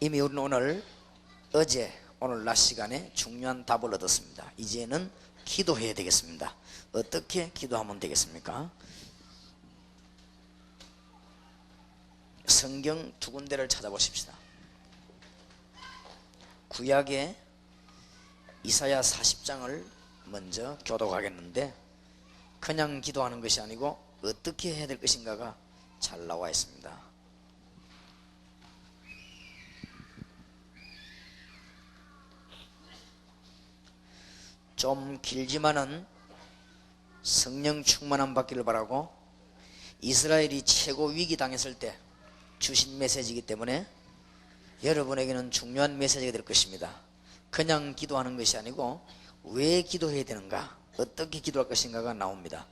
이미 우리는 오늘 낮 시간에 중요한 답을 얻었습니다. 이제는 기도해야 되겠습니다. 어떻게 기도하면 되겠습니까? 성경 두 군데를 찾아보십시다. 구약의 이사야 40장을 먼저 교독하겠는데, 그냥 기도하는 것이 아니고 어떻게 해야 될 것인가가 잘 나와 있습니다. 좀 길지만은 성령 충만함 받기를 바라고, 이스라엘이 최고 위기 당했을 때 주신 메시지이기 때문에 여러분에게는 중요한 메시지가 될 것입니다. 그냥 기도하는 것이 아니고 왜 기도해야 되는가, 어떻게 기도할 것인가가 나옵니다.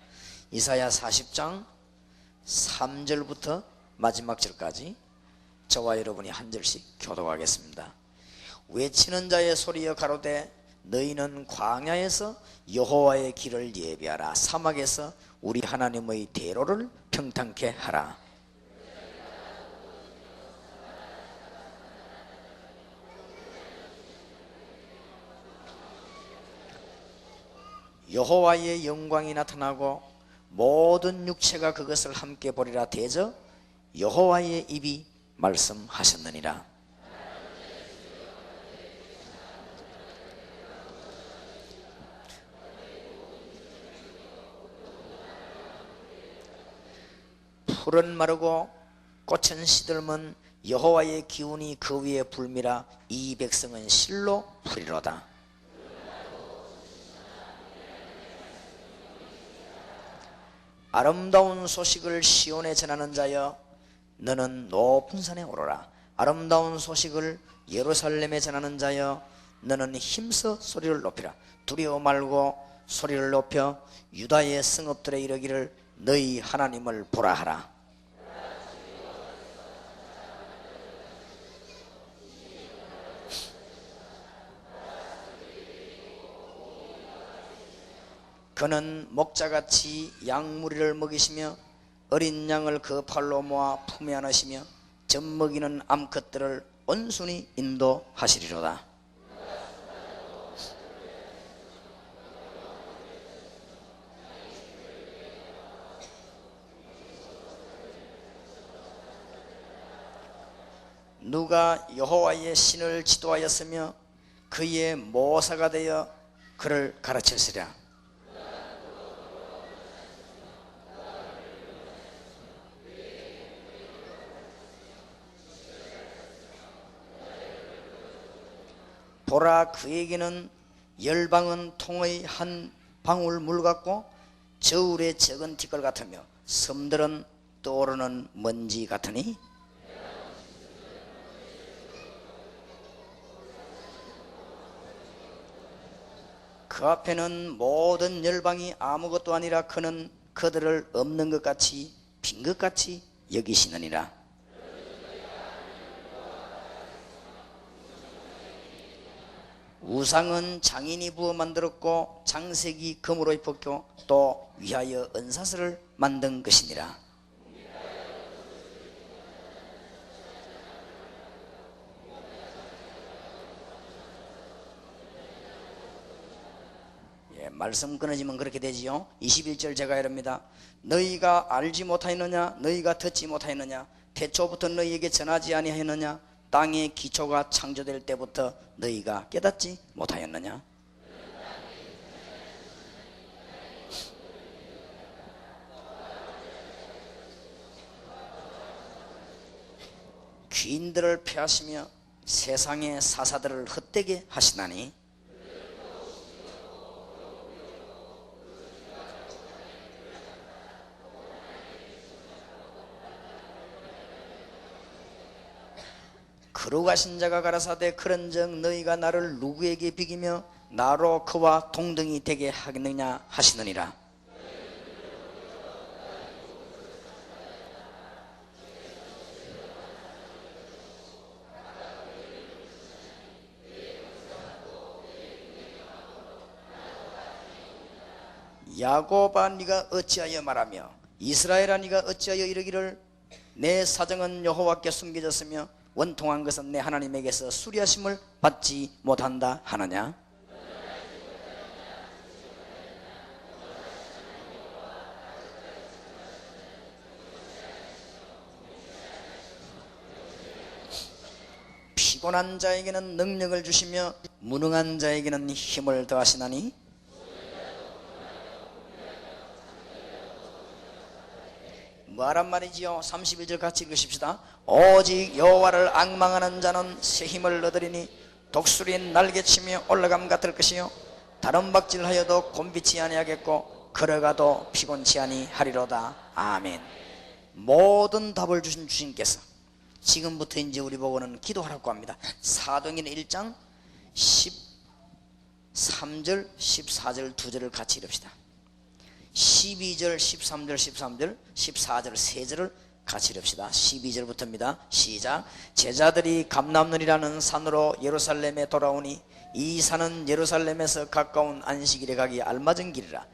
이사야 40장 3절부터 마지막 절까지 저와 여러분이 한 절씩 교독하겠습니다. 외치는 자의 소리여 가로되 너희는 광야에서 여호와의 길을 예비하라. 사막에서 우리 하나님의 대로를 평탄케 하라. 여호와의 영광이 나타나고 모든 육체가 그것을 함께 보리라. 대저 여호와의 입이 말씀하셨느니라. 풀은 마르고 꽃은 시들면 여호와의 기운이 그 위에 불미라. 이 백성은 실로 풀이로다. 아름다운 소식을 시온에 전하는 자여 너는 높은 산에 오르라. 아름다운 소식을 예루살렘에 전하는 자여 너는 힘써 소리를 높이라. 두려워 말고 소리를 높여 유다의 성읍들에 이르기를 너희 하나님을 보라 하라. 그는 목자같이 양무리를 먹이시며 어린 양을 그 팔로 모아 품에 안으시며 젖먹이는 암컷들을 온순히 인도하시리로다. 누가 여호와의 신을 지도하였으며 그의 모사가 되어 그를 가르쳤으랴. 보라, 그에게는 열방은 통의 한 방울 물 같고 저울의 적은 티끌 같으며 섬들은 떠오르는 먼지 같으니 그 앞에는 모든 열방이 아무것도 아니라 그는 그들을 없는 것 같이 빈 것 같이 여기시느니라. 우상은 장인이 부어 만들었고 장색이 금으로 입혔고 또 위하여 은사슬을 만든 것이니라. 말씀 끊어지면 그렇게 되지요. 21절 제가 이럽니다. 너희가 알지 못하였느냐, 너희가 듣지 못하였느냐, 태초부터 너희에게 전하지 아니하였느냐, 땅의 기초가 창조될 때부터 너희가 깨닫지 못하였느냐. 귀인들을 폐하시며 세상의 사사들을 헛되게 하시나니 거룩하신 자가 가라사대 그런즉 너희가 나를 누구에게 비기며 나로 그와 동등이 되게 하겠느냐 하시느니라. 야곱아 네가 어찌하여 말하며 이스라엘아 네가 어찌하여 이르기를 내 사정은 여호와께 숨겨졌으며 원통한 것은 내 하나님에게서 수리하심을 받지 못한다 하느냐? 피곤한 자에게는 능력을 주시며 무능한 자에게는 힘을 더하시나니 뭐란 말이지요? 31절 같이 읽으십시다. 오직 여호와를 앙망하는 자는 새 힘을 얻으리니 독수리의 날개치며 올라감 같을 것이요 다른 박질하여도 곤비치 아니하겠고 걸어가도 피곤치 아니하리로다. 아멘. 모든 답을 주신 주님께서 지금부터 이제 우리 보고는 기도하라고 합니다. 사도행전 1장 13절 14절 두 절을 같이 읽읍시다. 12절 13절 14절 3절을 같이 읽읍시다. 12절부터입니다. 시작. 제자들이 감람늘이라는 산으로 예루살렘에 돌아오니 이 산은 예루살렘에서 가까운 안식일에 가기 알맞은 길이라.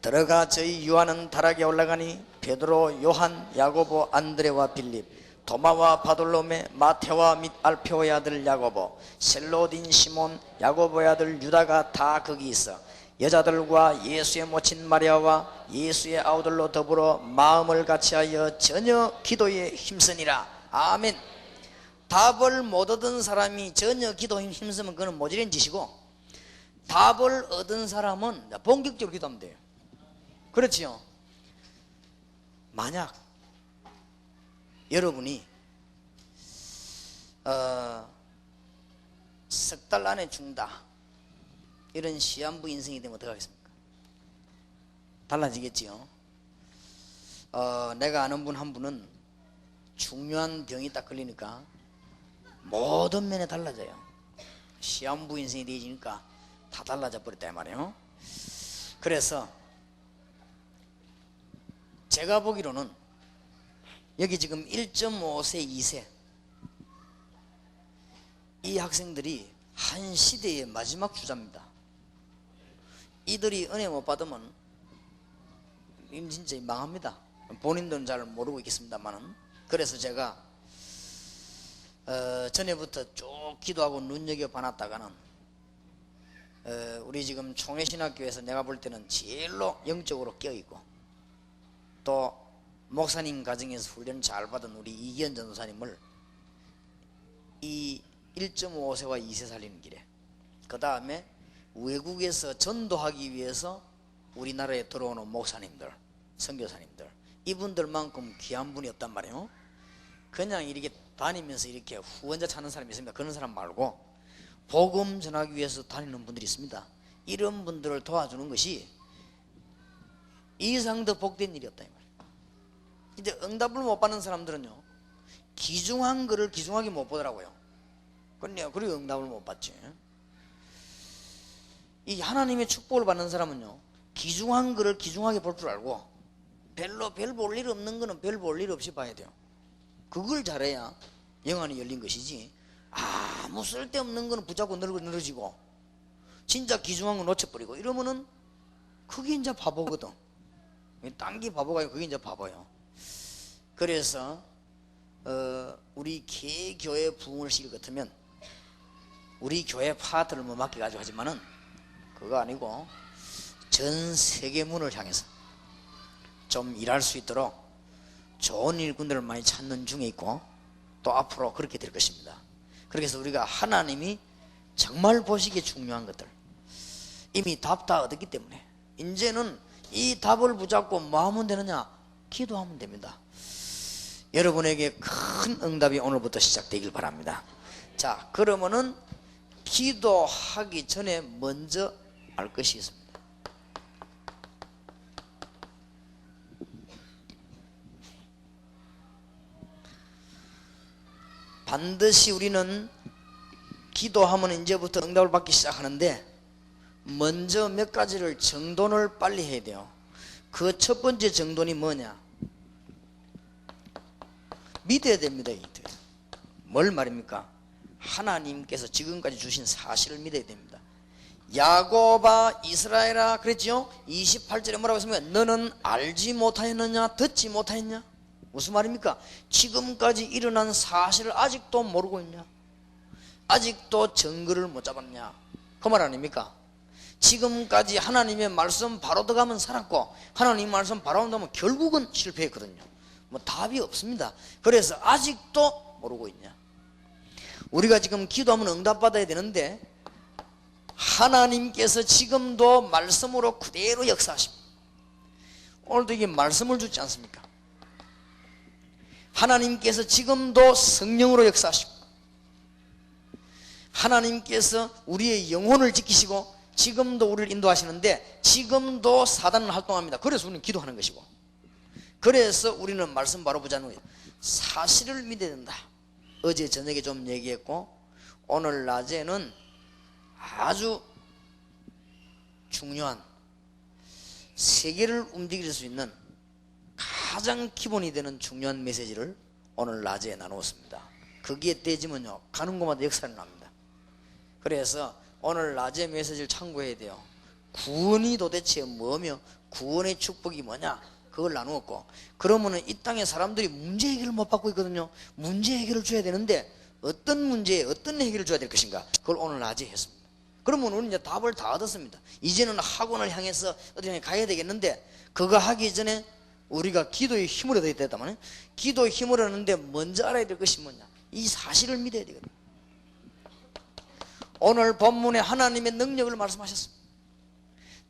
들어가 저희 유하는 다락에 올라가니 베드로, 요한, 야고보, 안드레와 빌립, 도마와 바돌로메, 마테와 및 알페오의 아들 야고보, 셀로딘 시몬, 야고보의 아들 유다가 다 거기 있어 여자들과 예수의 모친 마리아와 예수의 아우들로 더불어 마음을 같이하여 전혀 기도에 힘쓰니라. 아멘. 답을 못 얻은 사람이 전혀 기도에 힘쓰면 그건 모질한 짓이고, 답을 얻은 사람은 본격적으로 기도하면 돼요. 그렇지요? 만약 여러분이 석 달 안에 죽는다 이런 시한부 인생이 되면 어떻게 하겠습니까? 달라지겠지요. 내가 아는 분 한 분은 중요한 병이 딱 걸리니까 모든 면에 달라져요. 시한부 인생이 되어지니까 다 달라져 버렸다 이 말이에요. 그래서 제가 보기로는 여기 지금 1.5세 2세 이 학생들이 한 시대의 마지막 주자입니다. 이들이 은혜 못 받으면 진짜 망합니다. 본인들은 잘 모르고 있겠습니다만은. 그래서 제가 전에부터 쭉 기도하고 눈여겨봐놨다가는 우리 지금 총회신학교에서 내가 볼 때는 제일로 영적으로 깨어있고 또 목사님 가정에서 훈련 잘 받은 우리 이기현 전도사님을 이 1.5세와 2세 살리는 길에, 그 다음에 외국에서 전도하기 위해서 우리나라에 들어오는 목사님들, 선교사님들, 이분들만큼 귀한 분이 없단 말이에요. 그냥 이렇게 다니면서 이렇게 후원자 찾는 사람이 있습니다. 그런 사람 말고 복음 전하기 위해서 다니는 분들이 있습니다. 이런 분들을 도와주는 것이 이상 더 복된 일이었다 이 말이에요. 이제 응답을 못 받는 사람들은요, 귀중한 거를 귀중하게 못 보더라고요. 그리고 응답을 못 받지. 이 하나님의 축복을 받는 사람은요, 귀중한 거를 귀중하게 볼 줄 알고 별로 별 볼 일 없는 거는 별 볼 일 없이 봐야 돼요. 그걸 잘해야 영안이 열린 것이지, 아무 쓸데없는 거는 붙잡고 늘어지고 진짜 귀중한 거 놓쳐버리고 이러면은 그게 이제 바보거든. 딴 게 바보가 아니고 그게 이제 바보예요. 그래서 우리 개교회 부흥을 시킬 것 같으면 우리 교회 파트를 뭐 맡겨가지고 하지만은 그거 아니고 전 세계 문을 향해서 좀 일할 수 있도록 좋은 일꾼들을 많이 찾는 중에 있고 또 앞으로 그렇게 될 것입니다. 그래서 우리가 하나님이 정말 보시기에 중요한 것들 이미 답 다 얻었기 때문에 이제는 이 답을 붙잡고 뭐 하면 되느냐? 기도하면 됩니다. 여러분에게 큰 응답이 오늘부터 시작되길 바랍니다. 자, 그러면은 기도하기 전에 먼저 알 것이 있습니다. 반드시 우리는 기도하면 이제부터 응답을 받기 시작하는데 먼저 몇 가지를 정돈을 빨리 해야 돼요. 그 첫 번째 정돈이 뭐냐? 믿어야 됩니다. 뭘 말입니까? 하나님께서 지금까지 주신 사실을 믿어야 됩니다. 야곱아 이스라엘아 그랬죠? 28절에 뭐라고 했습니까? 너는 알지 못하였느냐? 듣지 못하였냐? 무슨 말입니까? 지금까지 일어난 사실을 아직도 모르고 있냐? 아직도 증거를 못 잡았냐? 그 말 아닙니까? 지금까지 하나님의 말씀 바로 들어가면 살았고 하나님 말씀 바로 온다면 결국은 실패했거든요. 뭐 답이 없습니다. 그래서 아직도 모르고 있냐? 우리가 지금 기도하면 응답받아야 되는데 하나님께서 지금도 말씀으로 그대로 역사하십니다. 오늘도 이게 말씀을 주지 않습니까? 하나님께서 지금도 성령으로 역사하십니다. 하나님께서 우리의 영혼을 지키시고 지금도 우리를 인도하시는데 지금도 사단은 활동합니다. 그래서 우리는 기도하는 것이고 그래서 우리는 말씀 바로 보자는 거예요. 사실을 믿어야 된다. 어제 저녁에 좀 얘기했고 오늘 낮에는 아주 중요한 세계를 움직일 수 있는 가장 기본이 되는 중요한 메시지를 오늘 낮에 나누었습니다. 거기에 떼지면요 가는 곳마다 역사를 납니다. 그래서 오늘 낮에 메시지를 참고해야 돼요. 구원이 도대체 뭐며 구원의 축복이 뭐냐 그걸 나누었고 그러면은 이 땅에 사람들이 문제 해결을 못 받고 있거든요. 문제 해결을 줘야 되는데 어떤 문제에 어떤 해결을 줘야 될 것인가 그걸 오늘 낮에 했습니다. 그러면 우리는 이제 답을 다 얻었습니다. 이제는 학원을 향해서 어디 가야 되겠는데 그거 하기 전에 우리가 기도의 힘을 얻어야 되다면 기도의 힘을 얻는데 먼저 알아야 될 것이 뭐냐 이 사실을 믿어야 되거든요. 오늘 본문에 하나님의 능력을 말씀하셨습니다.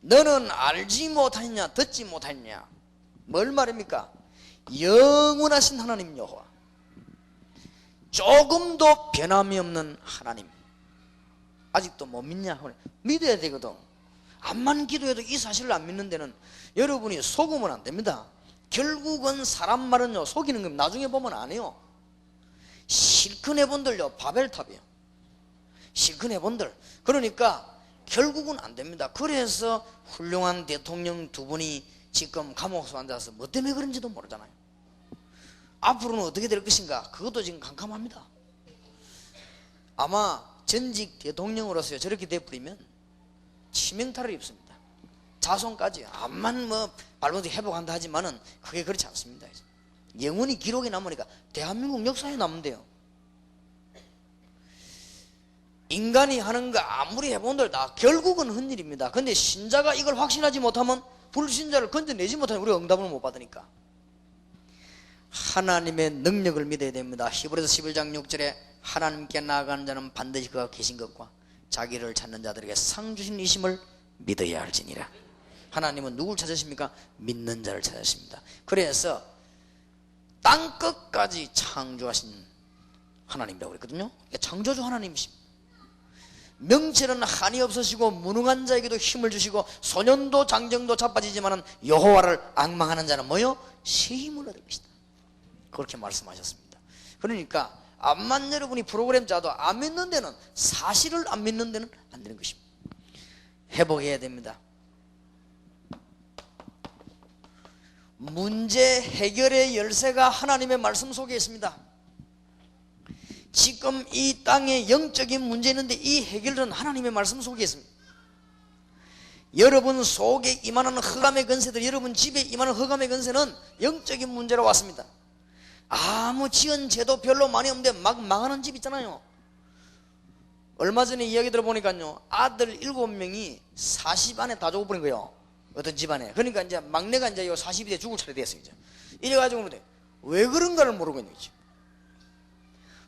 너는 알지 못하느냐 듣지 못하느냐 뭘 말입니까? 영원하신 하나님 여호와 조금도 변함이 없는 하나님 아직도 못 믿냐? 믿어야 되거든. 암만 기도해도 이 사실을 안 믿는 데는 여러분이 속으면 안 됩니다. 결국은 사람 말은요 속이는 겁니다. 나중에 보면 안 해요. 실컷 해본들요 바벨탑이에요. 실컷 해본들. 그러니까 결국은 안 됩니다. 그래서 훌륭한 대통령 두 분이 지금 감옥에 앉아서 뭐 때문에 그런지도 모르잖아요. 앞으로는 어떻게 될 것인가 그것도 지금 캄캄합니다. 아마 전직 대통령으로서 저렇게 돼버리면 치명타를 입습니다. 자손까지 암만 뭐 발버둥 회복한다 하지만은 그게 그렇지 않습니다. 영원히 기록이 남으니까 대한민국 역사에 남는데요. 인간이 하는 거 아무리 해본들 다 결국은 헛일입니다. 근데 신자가 이걸 확신하지 못하면 불신자를 건져내지 못하면 우리가 응답을 못 받으니까 하나님의 능력을 믿어야 됩니다. 히브리서 11장 6절에 하나님께 나아가는 자는 반드시 그가 계신 것과 자기를 찾는 자들에게 상 주신 이심을 믿어야 할지니라. 하나님은 누굴 찾으십니까? 믿는 자를 찾으십니다. 그래서 땅끝까지 창조하신 하나님이라고 그랬거든요. 창조주 하나님이십니다. 명철은 한이 없으시고 무능한 자에게도 힘을 주시고 소년도 장정도 자빠지지만은 여호와를 앙망하는 자는 뭐요? 새 힘을 얻을 것이다. 그렇게 말씀하셨습니다. 그러니까 암만 여러분이 프로그램 짜도 안 믿는 데는 사실을 안 믿는 데는 안 되는 것입니다. 회복해야 됩니다. 문제 해결의 열쇠가 하나님의 말씀 속에 있습니다. 지금 이 땅에 영적인 문제 있는데 이 해결은 하나님의 말씀 속에 있습니다. 여러분 속에 임하는 흑암의 권세들, 여러분 집에 임하는 흑암의 권세는 영적인 문제로 왔습니다. 아무 지은 죄도 별로 많이 없는데 막 망하는 집 있잖아요. 얼마 전에 이야기 들어보니까요 아들 7명이 40 안에 다 죽어버린 거예요. 어떤 집안에. 그러니까 이제 막내가 이제 40이 돼 죽을 차례 됐어요. 이제 이래가지고 왜 그런가를 모르고 있는 거지.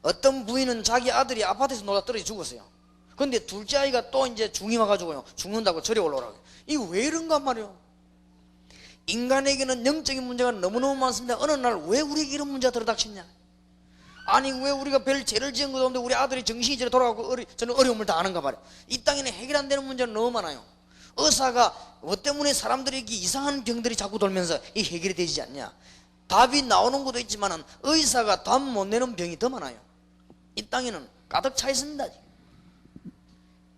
어떤 부인은 자기 아들이 아파트에서 놀다 떨어져 죽었어요. 근데 둘째 아이가 또 이제 중이 와가지고요 죽는다고 절에 올라오라고. 이거 왜 이런가 말이에요. 인간에게는 영적인 문제가 너무너무 많습니다. 어느 날 왜 우리에게 이런 문제가 들어닥쳤냐. 아니 왜 우리가 별 죄를 지은 것도 없는데 우리 아들이 정신이 저래 돌아가고 저는 어려움을 당하는가 말이에요. 이 땅에는 해결 안 되는 문제는 너무 많아요. 의사가 뭐 때문에 사람들에게 이상한 병들이 자꾸 돌면서 이 해결이 되지 않냐. 답이 나오는 것도 있지만 의사가 답 못 내는 병이 더 많아요. 이 땅에는 가득 차 있습니다.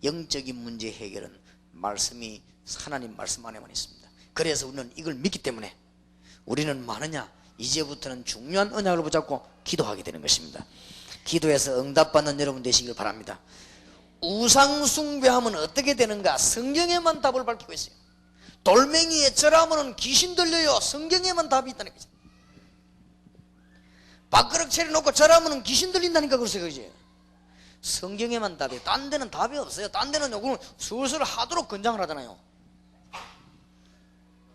영적인 문제 해결은 말씀이 하나님 말씀 안에만 있습니다. 그래서 우리는 이걸 믿기 때문에 우리는 많으냐 이제부터는 중요한 언약을 붙잡고 기도하게 되는 것입니다. 기도해서 응답받는 여러분 되시길 바랍니다. 우상 숭배하면 어떻게 되는가 성경에만 답을 밝히고 있어요. 돌멩이에 절하면 귀신 들려요. 성경에만 답이 있다는 거죠. 밥그릇 차려놓고 절하면 귀신 들린다니까. 그래서 그지. 성경에만 답이, 딴 데는 답이 없어요. 딴 데는 요거는 슬슬 하도록 권장을 하잖아요.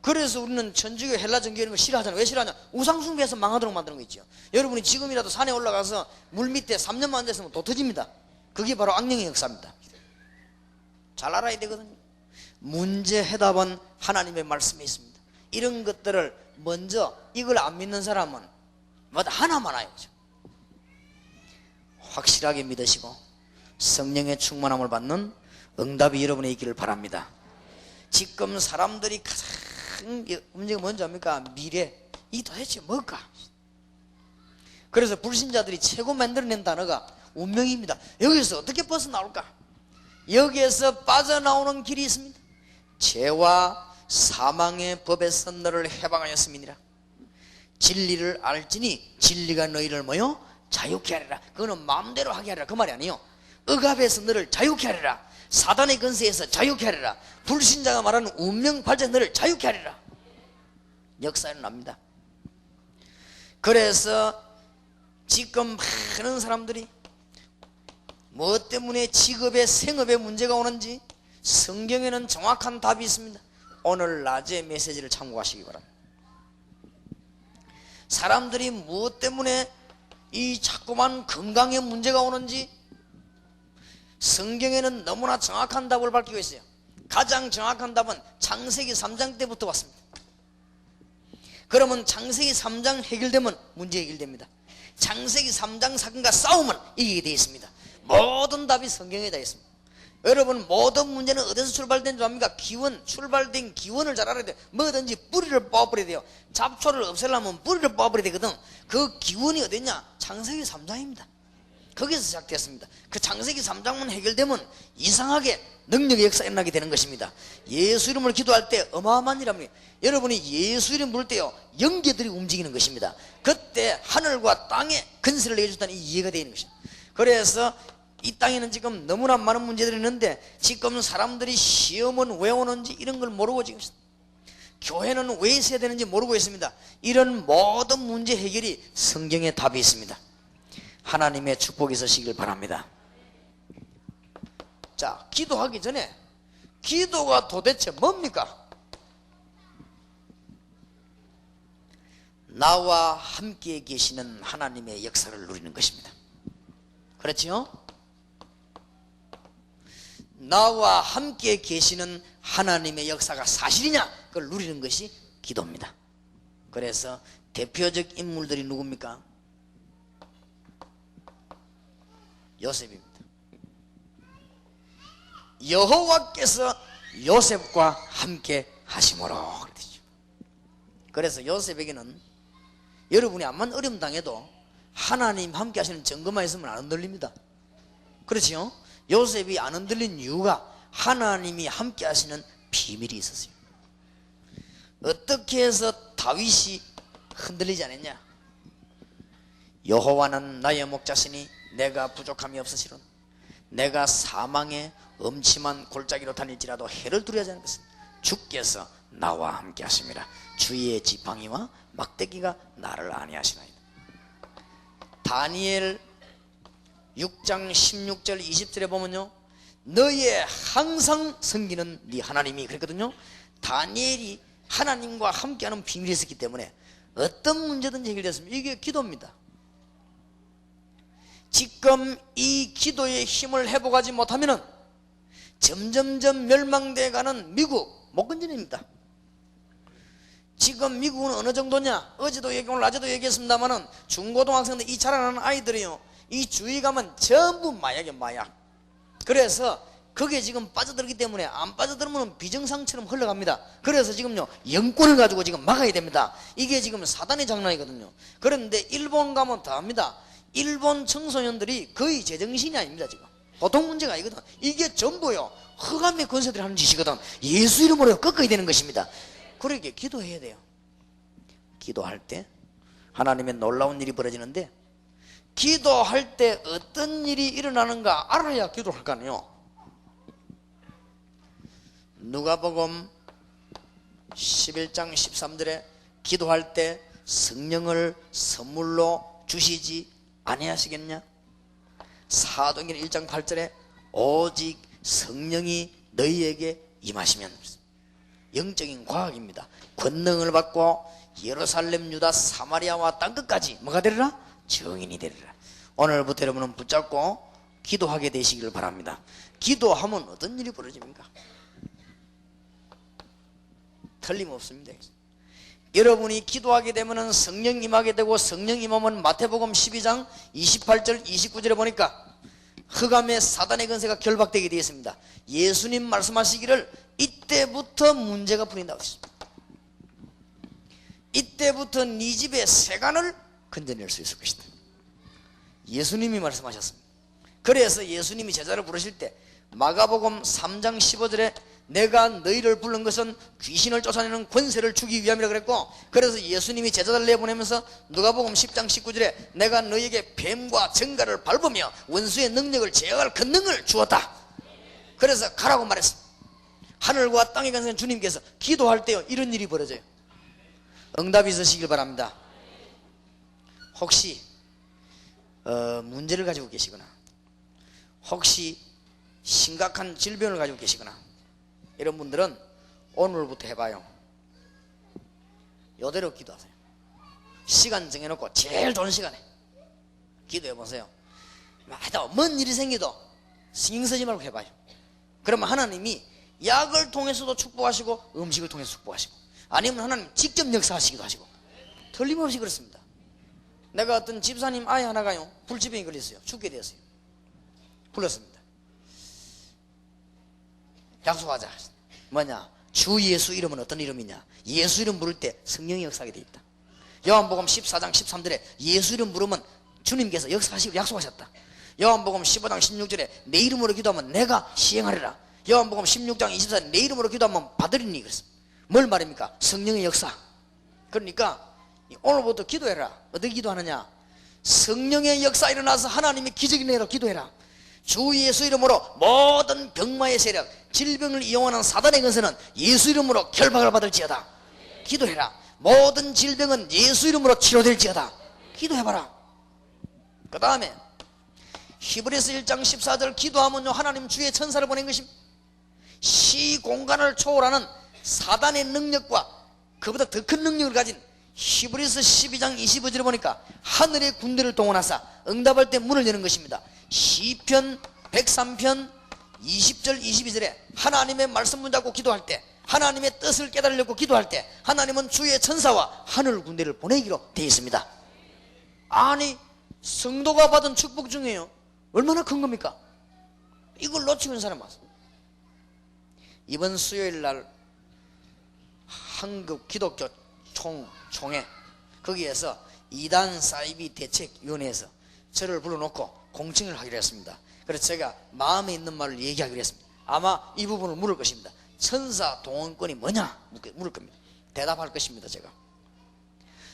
그래서 우리는 천주교, 헬라 정교 이런 거 싫어하잖아요. 왜 싫어하냐? 우상숭배해서 망하도록 만드는 거 있죠. 여러분이 지금이라도 산에 올라가서 물 밑에 3년만 앉았으면 도 터집니다. 그게 바로 악령의 역사입니다. 잘 알아야 되거든요. 문제 해답은 하나님의 말씀에 있습니다. 이런 것들을 먼저, 이걸 안 믿는 사람은 뭐다 하나만 알죠. 확실하게 믿으시고 성령의 충만함을 받는 응답이 여러분의 있기를 바랍니다. 지금 사람들이 가장 문제가 뭔지 압니까? 미래. 이 도대체 뭘까? 그래서 불신자들이 최고 만들어낸 단어가 운명입니다. 여기서 어떻게 벗어나올까? 여기에서 빠져나오는 길이 있습니다. 죄와 사망의 법에서 너를 해방하였음이니라. 진리를 알지니 진리가 너희를 뭐요? 자유케 하리라. 그거는 마음대로 하게 하리라 그 말이 아니에요. 억압에서 너를 자유케 하리라. 사단의 근세에서 자유케 하리라. 불신자가 말하는 운명 발전 너를 자유케 하리라. 역사에 납니다. 그래서 지금 많은 사람들이 뭐 때문에 직업에 생업에 문제가 오는지 성경에는 정확한 답이 있습니다. 오늘 낮에 메시지를 참고하시기 바랍니다. 사람들이 무엇 때문에 이 자꾸만 건강에 문제가 오는지 성경에는 너무나 정확한 답을 밝히고 있어요. 가장 정확한 답은 창세기 3장 때부터 왔습니다. 그러면 창세기 3장 해결되면 문제 해결됩니다. 창세기 3장 사건과 싸우면 이기게 되어 있습니다. 모든 답이 성경에 다 있습니다. 여러분, 모든 문제는 어디서 출발된 줄 압니까? 기원, 출발된 기원을 잘 알아야 돼요. 뭐든지 뿌리를 뽑아버려야 돼요. 잡초를 없애려면 뿌리를 뽑아버려야 되거든. 그 기원이 어디냐? 창세기 3장입니다. 거기서 시작됐습니다. 그 창세기 3장만 해결되면 이상하게 능력의 역사가 일어나게 되는 것입니다. 예수 이름을 기도할 때 어마어마한 일합니다. 여러분이 예수 이름 부를 때요, 영계들이 움직이는 것입니다. 그때 하늘과 땅에 근세를 내려줬다는 이 이해가 되는 것입니다. 그래서 이 땅에는 지금 너무나 많은 문제들이 있는데 지금 사람들이 시험은 왜 오는지 이런 걸 모르고 지금 교회는 왜 있어야 되는지 모르고 있습니다. 이런 모든 문제 해결이 성경에 답이 있습니다. 하나님의 축복이 있으시길 바랍니다. 자, 기도하기 전에 기도가 도대체 뭡니까? 나와 함께 계시는 하나님의 역사를 누리는 것입니다. 그렇지요? 나와 함께 계시는 하나님의 역사가 사실이냐? 그걸 누리는 것이 기도입니다. 그래서 대표적 인물들이 누굽니까? 요셉입니다. 여호와께서 요셉과 함께 하심으로 그랬죠. 그래서 요셉에게는 여러분이 암만 어려움 당해도 하나님 함께 하시는 증거만 있으면 안 흔들립니다. 그렇지요? 요셉이 안 흔들린 이유가 하나님이 함께 하시는 비밀이 있었어요. 어떻게 해서 다윗이 흔들리지 않았냐? 여호와는 나의 목자시니 내가 부족함이 없으시론 내가 사망의 음침한 골짜기로 다닐지라도 해를 두려워하지 않을 것은 주께서 나와 함께 하심이라. 주의 지팡이와 막대기가 나를 안위하시나이다. 다니엘 6장 16절 20절에 보면요, 너의 항상 섬기는 네 하나님이 그랬거든요. 다니엘이 하나님과 함께하는 비밀이 있었기 때문에 어떤 문제든지 해결됐습니다. 이게 기도입니다. 지금 이 기도의 힘을 회복하지 못하면 점점점 멸망돼가는 미국 못 건져냅니다. 지금 미국은 어느 정도냐? 어제도 오늘 낮에도 얘기했습니다만은 중고등학생들 이 자라나는 아이들이요, 이 주위 가면 전부 마약이에요, 마약. 그래서 그게 지금 빠져들기 때문에 안 빠져들면 비정상처럼 흘러갑니다. 그래서 지금요, 영권을 가지고 지금 막아야 됩니다. 이게 지금 사단의 장난이거든요. 그런데 일본 가면 다 합니다. 일본 청소년들이 거의 제정신이 아닙니다. 지금 보통 문제가 아니거든. 이게 전부요, 흑암의 권세들이 하는 짓이거든. 예수 이름으로 꺾어야 되는 것입니다. 그러게 기도해야 돼요. 기도할 때 하나님의 놀라운 일이 벌어지는데, 기도할 때 어떤 일이 일어나는가 알아야 기도할 거 아니에요. 누가복음 11장 13절에 기도할 때 성령을 선물로 주시지 아니하시겠냐? 사도행전 1장 8절에 오직 성령이 너희에게 임하시면, 영적인 과학입니다. 권능을 받고 예루살렘, 유다, 사마리아와 땅끝까지 뭐가 되리라? 증인이 되리라. 오늘부터 여러분은 붙잡고 기도하게 되시기를 바랍니다. 기도하면 어떤 일이 벌어집니까? 틀림없습니다. 여러분이 기도하게 되면 성령 임하게 되고, 성령 임하면 마태복음 12장 28절 29절에 보니까 흑암의 사단의 권세가 결박되게 되어 있습니다. 예수님 말씀하시기를 이때부터 문제가 풀린다고 했습니다. 이때부터 네 집의 세간을 건져낼 수 있을 것이다. 예수님이 말씀하셨습니다. 그래서 예수님이 제자를 부르실 때 마가복음 3장 15절에 내가 너희를 부른 것은 귀신을 쫓아내는 권세를 주기 위함이라 그랬고, 그래서 예수님이 제자들 내보내면서 누가복음 10장 19절에 내가 너희에게 뱀과 정갈을 밟으며 원수의 능력을 제어할 권능을 주었다. 그래서 가라고 말했습니다. 하늘과 땅에 관계된 주님께서 기도할 때요 이런 일이 벌어져요. 응답이 있으시길 바랍니다. 혹시 문제를 가지고 계시거나, 혹시 심각한 질병을 가지고 계시거나, 이런 분들은 오늘부터 해봐요. 이대로 기도하세요. 시간 정해놓고 제일 좋은 시간에 기도해보세요. 하여튼 뭔 일이 생겨도 신경 쓰지 말고 해봐요. 그러면 하나님이 약을 통해서도 축복하시고 음식을 통해서 축복하시고, 아니면 하나님 직접 역사하시기도 하시고, 틀림없이 그렇습니다. 내가 어떤 집사님 아이 하나가요 불치병이 걸렸어요. 죽게 되었어요. 불렀습니다. 약속하자. 뭐냐? 주 예수 이름은 어떤 이름이냐? 예수 이름 부를 때 성령이 역사하게 돼 있다. 요한복음 14장 13절에 예수 이름 부르면 주님께서 역사하시고 약속하셨다. 요한복음 15장 16절에 내 이름으로 기도하면 내가 시행하리라. 요한복음 16장 24절에 내 이름으로 기도하면 받으리니 그랬습니다. 뭘 말입니까? 성령의 역사. 그러니까 오늘부터 기도해라. 어떻게 기도하느냐? 성령의 역사 일어나서 하나님의 기적이 내려 기도해라. 주 예수 이름으로 모든 병마의 세력, 질병을 이용하는 사단의 권세는 예수 이름으로 결박을 받을지어다. 기도해라. 모든 질병은 예수 이름으로 치료될지어다. 기도해봐라. 그 다음에 히브리서 1장 14절 기도하면요 하나님 주의 천사를 보낸 것입니다. 시공간을 초월하는 사단의 능력과 그보다 더 큰 능력을 가진 히브리서 12장 25절에 보니까 하늘의 군대를 동원하사 응답할 때 문을 여는 것입니다. 시편 103편 20절 22절에 하나님의 말씀 붙잡고 기도할 때, 하나님의 뜻을 깨달으려고 기도할 때 하나님은 주의 천사와 하늘 군대를 보내기로 되어 있습니다. 아니 성도가 받은 축복 중에요 얼마나 큰 겁니까? 이걸 놓치고 있는 사람 많습니다. 이번 수요일 날 한국 기독교 총회 거기에서 이단 사이비 대책위원회에서 저를 불러놓고 공청을 하기로 했습니다. 그래서 제가 마음에 있는 말을 얘기하기로 했습니다. 아마 이 부분을 물을 것입니다. 천사 동원권이 뭐냐 물을 겁니다. 대답할 것입니다. 제가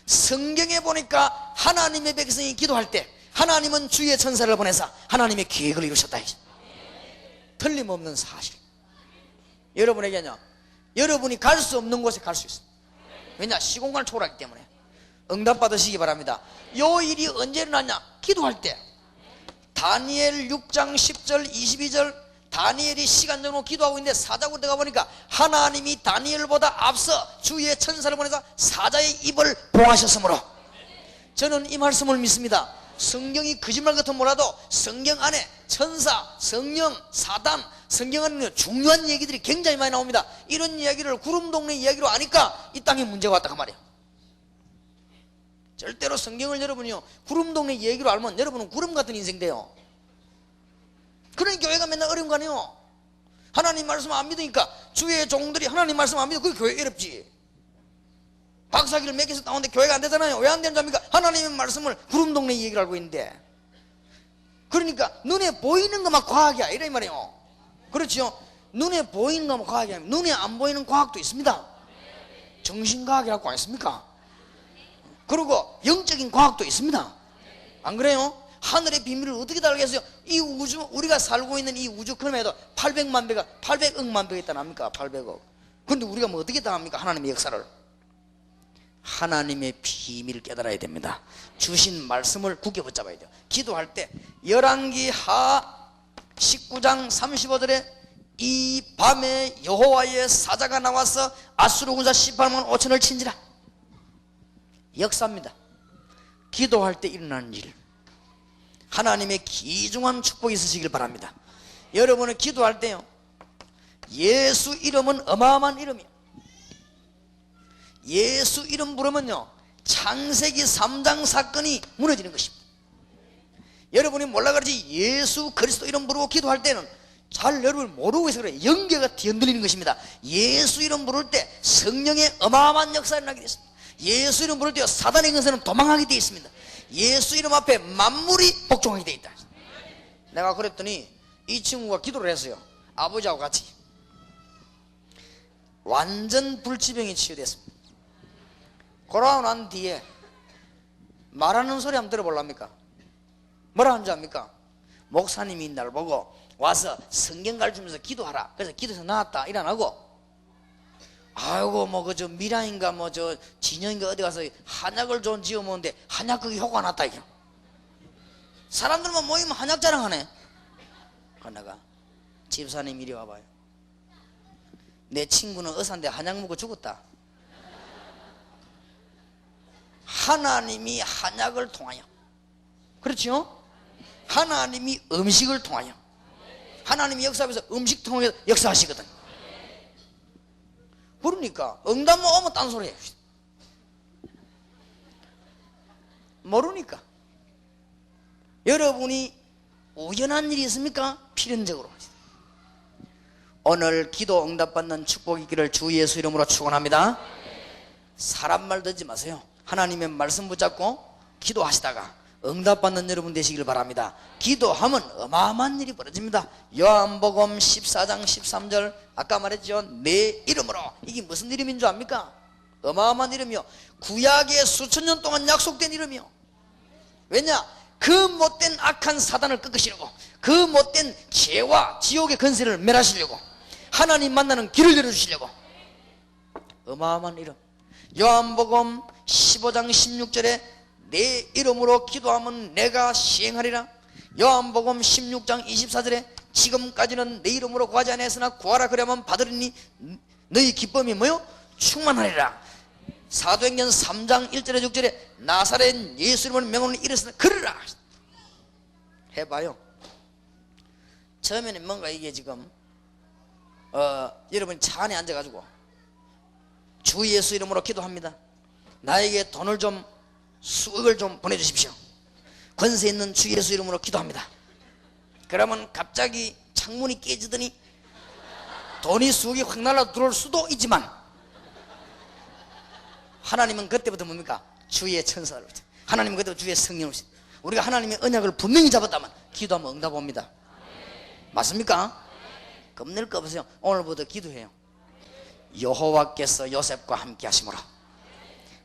성경에 보니까 하나님의 백성이 기도할 때 하나님은 주의 천사를 보내사 하나님의 계획을 이루셨다. 틀림없는 사실. 여러분에게는요 여러분이 갈 수 없는 곳에 갈 수 있습니다. 왜냐? 시공간을 초월하기 때문에. 응답 받으시기 바랍니다. 요 일이 언제 일어났냐? 기도할 때. 다니엘 6장 10절 22절 다니엘이 시간 정도 기도하고 있는데 사자굴에 들어가 보니까 하나님이 다니엘보다 앞서 주의 천사를 보내서 사자의 입을 봉하셨으므로, 저는 이 말씀을 믿습니다. 성경이 거짓말 같은 몰라도 성경 안에 천사, 성령, 사단, 성경 안에 중요한 얘기들이 굉장히 많이 나옵니다. 이런 이야기를 구름동네 이야기로 아니까 이 땅에 문제가 왔다 그 말이에요. 절대로 성경을 여러분이요 구름동네 얘기로 알면 여러분은 구름 같은 인생 돼요. 그러니 교회가 맨날 어려운 거 아니에요. 하나님 말씀 안 믿으니까 주의 종들이 하나님 말씀 안 믿어. 그게 교회 어렵지. 박사기를 몇 개서 나오는데 교회가 안 되잖아요. 왜 안 되는 줄 압니까? 하나님의 말씀을 구름동네 얘기를 알고 있는데. 그러니까 눈에 보이는 것만 과학이야 이래 말이에요. 그렇죠? 눈에 보이는 것만 과학이 아니라 눈에 안 보이는 과학도 있습니다. 정신과학이라고 안 있습니까? 그리고 영적인 과학도 있습니다. 안 그래요? 하늘의 비밀을 어떻게 다 알겠어요? 이 우주, 우리가 살고 있는 이 우주 클럽에도 800만 배가 800억만 배가 있다는 합니까? 800억. 근데 우리가 뭐 어떻게 다 합니까? 하나님의 역사를. 하나님의 비밀을 깨달아야 됩니다. 주신 말씀을 굳게 붙잡아야 돼요. 기도할 때 열왕기하 19장 35절에 이 밤에 여호와의 사자가 나와서 아수르 군사 18만 5천을 친지라. 역사입니다. 기도할 때 일어나는 일, 하나님의 귀중한 축복이 있으시길 바랍니다. 여러분은 기도할 때요, 예수 이름은 어마어마한 이름이에요. 예수 이름 부르면요, 창세기 3장 사건이 무너지는 것입니다. 여러분이 몰라 그러지 예수 그리스도 이름 부르고 기도할 때는 잘 여러분을 모르고 있어 그래요. 영계가 뒤흔들리는 것입니다. 예수 이름 부를 때 성령의 어마어마한 역사가 일어나게 되어 있습니다. 예수 이름 부를 때 사단의 근세는 도망하게 되어 있습니다. 예수 이름 앞에 만물이 복종하게 되어 있다. 내가 그랬더니 이 친구가 기도를 했어요. 아버지하고 같이. 완전 불치병이 치유됐습니다. 그러고 난 뒤에 말하는 소리 한번 들어볼랍니까? 뭐라 하는지 압니까? 목사님이 날 보고 와서 성경 가르치면서 기도하라. 그래서 기도해서 나왔다 일어나고, 아이고 뭐 그 저 미라인가 뭐 저 진영인가 어디 가서 한약을 좀 지어 먹는데 한약 그게 효과가 났다 이게. 사람들만 모이면 한약 자랑하네. 내가 집사님 이리 와봐요. 내 친구는 의사인데 한약 먹고 죽었다. 하나님이 한약을 통하여, 그렇죠? 하나님이 음식을 통하여, 하나님이 역사하면서 음식 통해서 역사하시거든. 그러니까 응답만 오면 딴소리 해요. 모르니까. 여러분이 우연한 일이 있습니까? 필연적으로. 오늘 기도 응답받는 축복이 있기를 주 예수 이름으로 축원합니다. 사람 말 듣지 마세요. 하나님의 말씀 붙잡고 기도하시다가 응답받는 여러분 되시길 바랍니다. 기도하면 어마어마한 일이 벌어집니다. 요한복음 14장 13절 아까 말했죠. 내 이름으로. 이게 무슨 이름인 줄 압니까? 어마어마한 이름이요, 구약의 수천 년 동안 약속된 이름이요. 왜냐? 그 못된 악한 사단을 꺾으시려고, 그 못된 죄와 지옥의 권세를 멸하시려고, 하나님 만나는 길을 열어주시려고 어마어마한 이름. 요한복음 15장 16절에 내 이름으로 기도하면 내가 시행하리라. 요한복음 16장 24절에 지금까지는 내 이름으로 구하지 않았으나 구하라 그러면 받으리니 너희 기쁨이 뭐요? 충만하리라. 사도행전 3장 1절에 6절에 나사렛 예수 이름으로 명함을 이르으나 걸으라. 해봐요. 처음에는 뭔가 이게 지금 여러분 차 안에 앉아가지고 주 예수 이름으로 기도합니다. 나에게 돈을 좀 수억을 좀 보내주십시오. 권세 있는 주 예수 이름으로 기도합니다. 그러면 갑자기 창문이 깨지더니 돈이 수억이 확 날아 들어올 수도 있지만, 하나님은 그때부터 뭡니까? 주의 천사를, 하나님은 그때부터 주의 성령을, 우리가 하나님의 언약을 분명히 잡았다면 기도하면 응답 옵니다. 맞습니까? 겁낼 거 없어요. 오늘부터 기도해요. 여호와께서 요셉과 함께 하심으로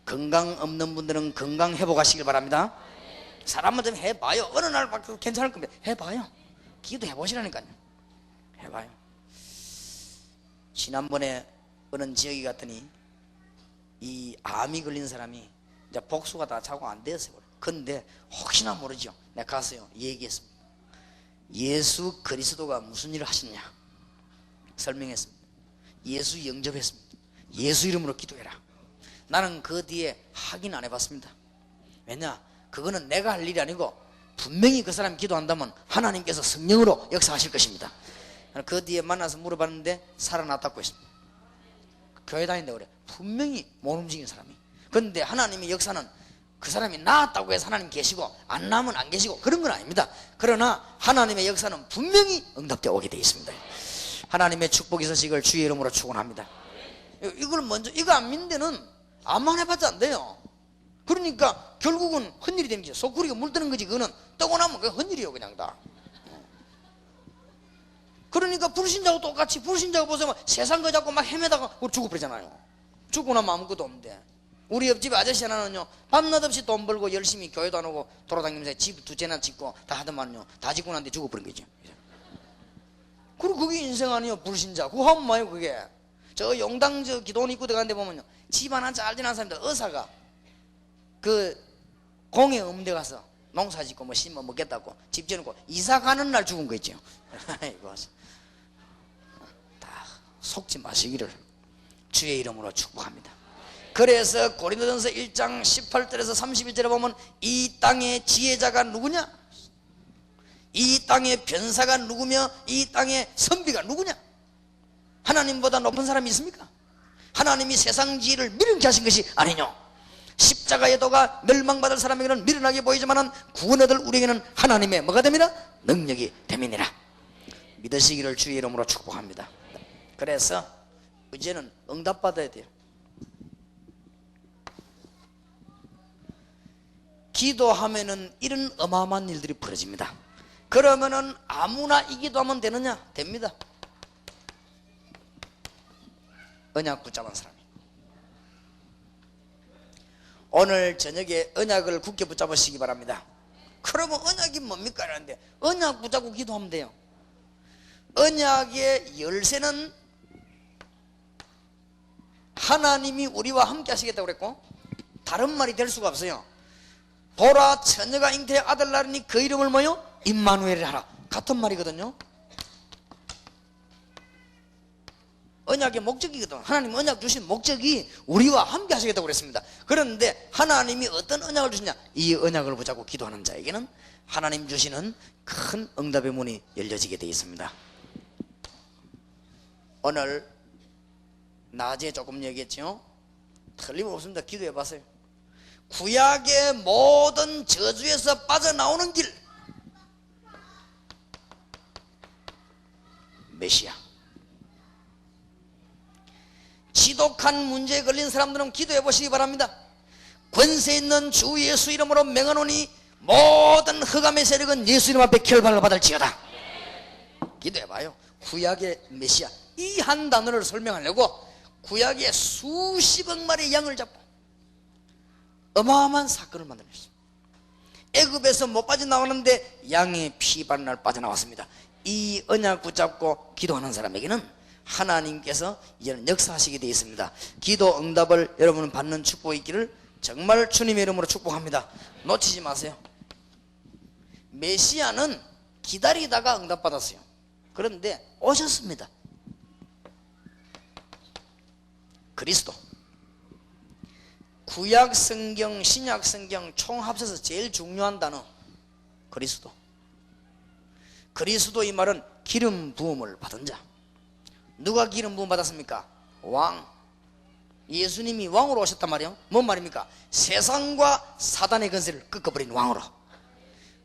건강 없는 분들은 건강 회복하시길 바랍니다. 사람은 좀 해봐요. 어느 날 괜찮을 겁니다. 해봐요. 기도해 보시라니까요. 해봐요. 지난번에 어느 지역에 갔더니 이 암이 걸린 사람이 이제 복수가 다 자고 안 됐어요. 근데 혹시나 모르죠. 내가 가서요 얘기했습니다. 예수 그리스도가 무슨 일을 하셨냐 설명했습니다. 예수 영접했습니다. 예수 이름으로 기도해라. 나는 그 뒤에 확인 안 해봤습니다. 왜냐? 그거는 내가 할 일이 아니고 분명히 그 사람이 기도한다면 하나님께서 성령으로 역사하실 것입니다. 그 뒤에 만나서 물어봤는데 살아났다고 했습니다. 교회 다닌다고 그래. 분명히 못 움직이는 사람이. 그런데 하나님의 역사는 그 사람이 나았다고 해서 하나님 계시고 안 나면 안 계시고 그런 건 아닙니다. 그러나 하나님의 역사는 분명히 응답되어 오게 되어 있습니다. 하나님의 축복이 있으시길 주의 이름으로 축원합니다. 이걸 먼저 이거 안 믿는 데는 암만 해봤자 안 돼요. 그러니까 결국은 헛일이 되는 거죠. 소쿠리가 물드는 거지. 그거는 떠고 나면 그게 헛일이에요 그냥 다. 그러니까 불신자하고 똑같이, 불신자가 보세요 세상 거 잡고 막 헤매다가 죽어버리잖아요. 죽고 나면 아무것도 없는데. 우리 옆집 아저씨 하나는요 밤낮 없이 돈 벌고 열심히 교회도 안 오고 돌아다니면서 집 두 채나 짓고 다 하더만요 다 짓고 난데 죽어버린 거죠. 그리고 그게 인생 아니에요. 불신자 그거 하면 뭐예요 그게. 저 용당 저 기도원 입구 들어가는데 보면요, 집 하나 잘 지난 사람들 의사가 그 공에 음대 가서 농사 짓고 뭐 심어 먹겠다고 집 지어놓고 이사 가는 날 죽은 거 있죠. 아이고, 다 속지 마시기를 주의 이름으로 축복합니다. 그래서 고린도전서 1장 18절에서 31절에 보면 이 땅의 지혜자가 누구냐, 이 땅의 변사가 누구며 이 땅의 선비가 누구냐? 하나님보다 높은 사람이 있습니까? 하나님이 세상 지혜를 미련케 하신 것이 아니뇨. 십자가의 도가 멸망받을 사람에게는 미련하게 보이지만 구원 얻을 우리에게는 하나님의 뭐가 됩니다? 능력이 됨이니라. 믿으시기를 주의 이름으로 축복합니다. 그래서 이제는 응답받아야 돼요. 기도하면은 이런 어마어마한 일들이 벌어집니다. 그러면은 아무나 이 기도하면 되느냐? 됩니다. 언약 붙잡은 사람이 오늘 저녁에 언약을 굳게 붙잡으시기 바랍니다. 그러면 언약이 뭡니까? 라는데 언약 붙잡고 기도하면 돼요. 언약의 열쇠는 하나님이 우리와 함께 하시겠다고 그랬고 다른 말이 될 수가 없어요. 보라 처녀가 잉태의 아들 낳으니 그 이름을 뭐요? 임마누엘이라 하라. 같은 말이거든요. 언약의 목적이거든. 하나님 언약 주신 목적이 우리와 함께 하시겠다고 그랬습니다. 그런데 하나님이 어떤 언약을 주시냐, 이 언약을 붙잡고 기도하는 자에게는 하나님 주시는 큰 응답의 문이 열려지게 되어 있습니다. 오늘 낮에 조금 얘기했죠. 틀림없습니다. 기도해 봤어요. 구약의 모든 저주에서 빠져나오는 길, 메시아. 지독한 문제에 걸린 사람들은 기도해 보시기 바랍니다. 권세 있는 주 예수 이름으로 명하노니 모든 흑암의 세력은 예수 이름 앞에 결박을 받을지어다. 기도해 봐요. 구약의 메시아, 이 한 단어를 설명하려고 구약의 수십억 마리의 양을 잡고 어마어마한 사건을 만들었습니다. 애굽에서 못 빠져나오는데 양의 피반 날 빠져나왔습니다. 이 언약 붙잡고 기도하는 사람에게는 하나님께서 이제는 역사하시게 되어 있습니다. 기도 응답을 여러분은 받는 축복이 있기를 정말 주님의 이름으로 축복합니다. 놓치지 마세요. 메시아는 기다리다가 응답받았어요. 그런데 오셨습니다. 그리스도. 구약 성경, 신약 성경 총 합쳐서 제일 중요한 단어 그리스도. 그리스도 이 말은 기름 부음을 받은 자. 누가 기름 부음 받았습니까? 왕. 예수님이 왕으로 오셨단 말이에요. 뭔 말입니까? 세상과 사단의 권세를 꺾어버린 왕으로.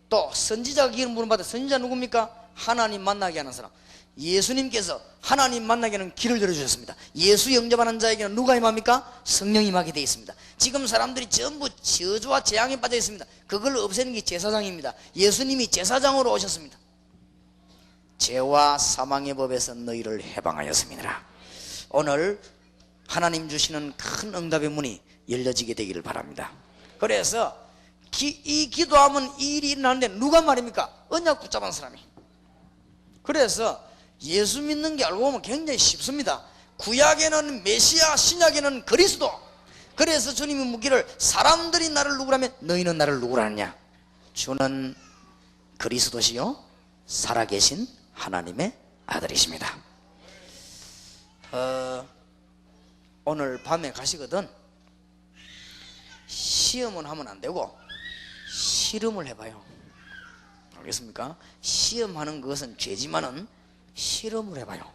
또 선지자가 기름 부음 받은 선지자 누굽니까? 하나님 만나게 하는 사람. 예수님께서 하나님 만나게 하는 길을 열어주셨습니다. 예수 영접하는 자에게는 누가 임합니까? 성령이 임하게 되어 있습니다. 지금 사람들이 전부 저주와 재앙에 빠져 있습니다. 그걸 없애는 게 제사장입니다. 예수님이 제사장으로 오셨습니다. 죄와 사망의 법에서 너희를 해방하였습니다. 오늘 하나님 주시는 큰 응답의 문이 열려지게 되기를 바랍니다. 그래서 이 기도하면 이 일이 일어나는데 누가 말입니까? 언약 붙잡은 사람이. 그래서 예수 믿는 게 알고 보면 굉장히 쉽습니다. 구약에는 메시아, 신약에는 그리스도. 그래서 주님이 묻기를 사람들이 나를 누구라면 너희는 나를 누구라느냐? 주는 그리스도시요 살아계신 하나님의 아들이십니다. 오늘 밤에 가시거든 시험은 하면 안 되고 실험을 해봐요. 알겠습니까? 시험하는 것은 죄지만은 실험을 해봐요.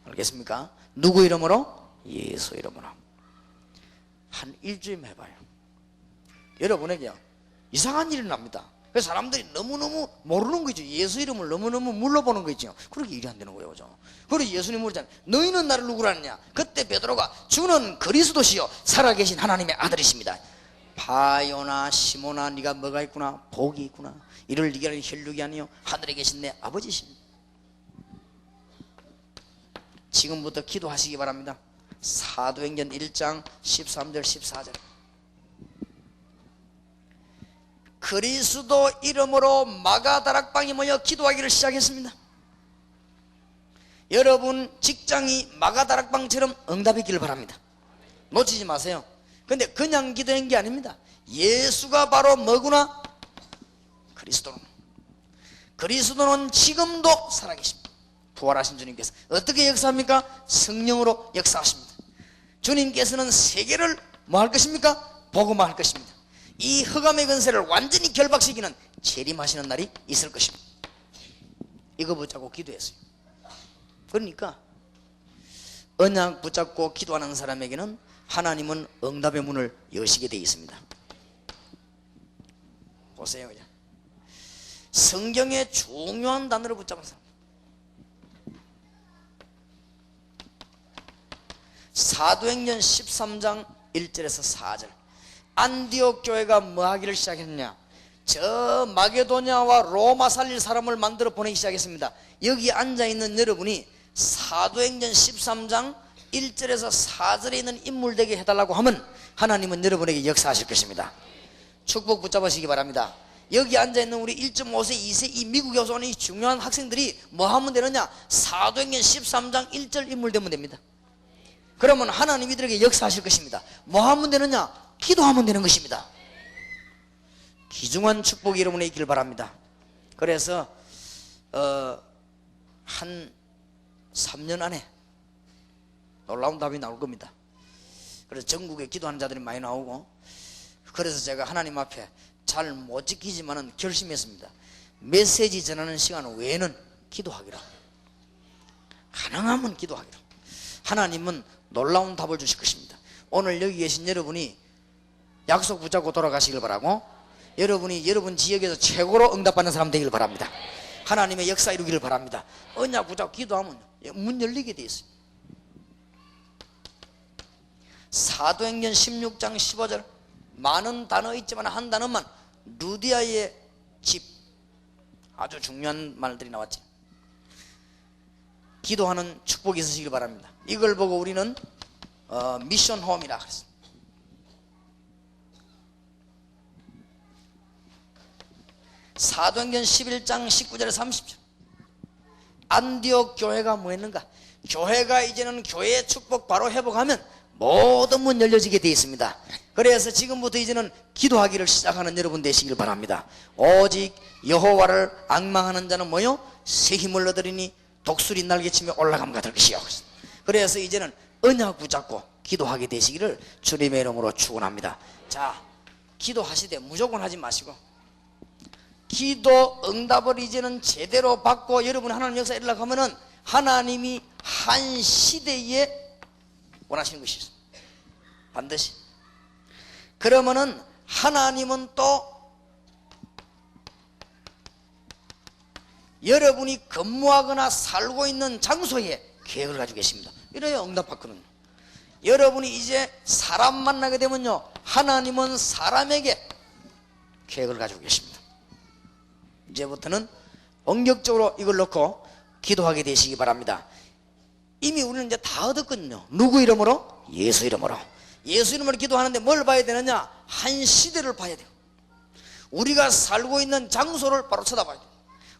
알겠습니까? 누구 이름으로? 예수 이름으로. 한 일주일 해봐요. 여러분에게 이상한 일이 납니다. 그래서 사람들이 너무너무 모르는 거죠. 예수 이름을 너무너무 물러보는 거 있죠. 그렇게 일이 안 되는 거예요. 그죠? 그리고 예수님 물었잖아요. 너희는 나를 누구라느냐? 그때 베드로가 주는 그리스도시요 살아계신 하나님의 아들이십니다. 바요나 시모나 네가 뭐가 있구나? 복이 있구나. 이를 네가 하는 혈육이 아니요 하늘에 계신 내 아버지십니다. 지금부터 기도하시기 바랍니다. 사도행전 1장 13절 14절 그리스도 이름으로 마가 다락방에 모여 기도하기를 시작했습니다. 여러분 직장이 마가다락방처럼 응답이 있기를 바랍니다. 놓치지 마세요. 근데 그냥 기도한 게 아닙니다. 예수가 바로 뭐구나? 그리스도는 지금도 살아계십니다. 부활하신 주님께서 어떻게 역사합니까? 성령으로 역사하십니다. 주님께서는 세계를 뭐 할 것입니까? 복음화할 것입니다. 이 흑암의 근세를 완전히 결박시키는 재림하시는 날이 있을 것입니다. 이거 붙잡고 기도했어요. 그러니까 언약 붙잡고 기도하는 사람에게는 하나님은 응답의 문을 여시게 되어 있습니다. 보세요. 그냥 성경의 중요한 단어를 붙잡은 사람, 사도행전 13장 1절에서 4절, 안디옥 교회가 뭐 하기를 시작했냐? 저 마게도냐와 로마 살릴 사람을 만들어 보내기 시작했습니다. 여기 앉아있는 여러분이 사도행전 13장 1절에서 4절에 있는 인물 되게 해달라고 하면 하나님은 여러분에게 역사하실 것입니다. 축복 붙잡으시기 바랍니다. 여기 앉아있는 우리 1.5세, 2세 이 미국에 와서 오는 이 중요한 학생들이 뭐 하면 되느냐? 사도행전 13장 1절 인물 되면 됩니다. 그러면 하나님 이들에게 역사하실 것입니다. 뭐 하면 되느냐? 기도하면 되는 것입니다. 귀중한 축복이 여러분에 있기를 바랍니다. 그래서 한 3년 안에 놀라운 답이 나올 겁니다. 그래서 전국에 기도하는 자들이 많이 나오고, 그래서 제가 하나님 앞에 잘 못 지키지만은 결심했습니다. 메시지 전하는 시간 외에는 기도하기로, 가능하면 기도하기로. 하나님은 놀라운 답을 주실 것입니다. 오늘 여기 계신 여러분이 약속 붙잡고 돌아가시길 바라고, 여러분이 여러분 지역에서 최고로 응답받는 사람 되길 바랍니다. 하나님의 역사 이루기를 바랍니다. 언약 붙잡고 기도하면 문 열리게 돼 있어요. 사도행전 16장 15절, 많은 단어 있지만 한 단어만, 루디아의 집, 아주 중요한 말들이 나왔죠. 기도하는 축복이 있으시길 바랍니다. 이걸 보고 우리는 미션 홈이라 그랬습니다. 사도행전 11장 19절에 30절, 안디옥 교회가 뭐 했는가? 교회가 이제는 교회의 축복 바로 회복하면 모든 문 열려지게 되어 있습니다. 그래서 지금부터 이제는 기도하기를 시작하는 여러분 되시길 바랍니다. 오직 여호와를 앙망하는 자는 뭐요? 새 힘을 얻으리니 독수리 날개치며 올라감과 같을 것이요. 그래서 이제는 언약 붙잡고 기도하게 되시기를 주님의 이름으로 축원합니다. 자, 기도하시되 무조건 하지 마시고, 기도 응답을 이제는 제대로 받고 여러분 하나님 역사에 일어나고 하면은 하나님이 한 시대에 원하시는 것이 있습니다. 반드시. 그러면은 하나님은 또 여러분이 근무하거나 살고 있는 장소에 계획을 가지고 계십니다. 이래야 응답받거든요. 여러분이 이제 사람 만나게 되면요, 하나님은 사람에게 계획을 가지고 계십니다. 이제부터는 엄격적으로 이걸 놓고 기도하게 되시기 바랍니다. 이미 우리는 이제 다 얻었거든요. 누구 이름으로? 예수 이름으로. 예수 이름으로 기도하는데 뭘 봐야 되느냐? 한 시대를 봐야 돼요. 우리가 살고 있는 장소를 바로 쳐다봐야 돼요.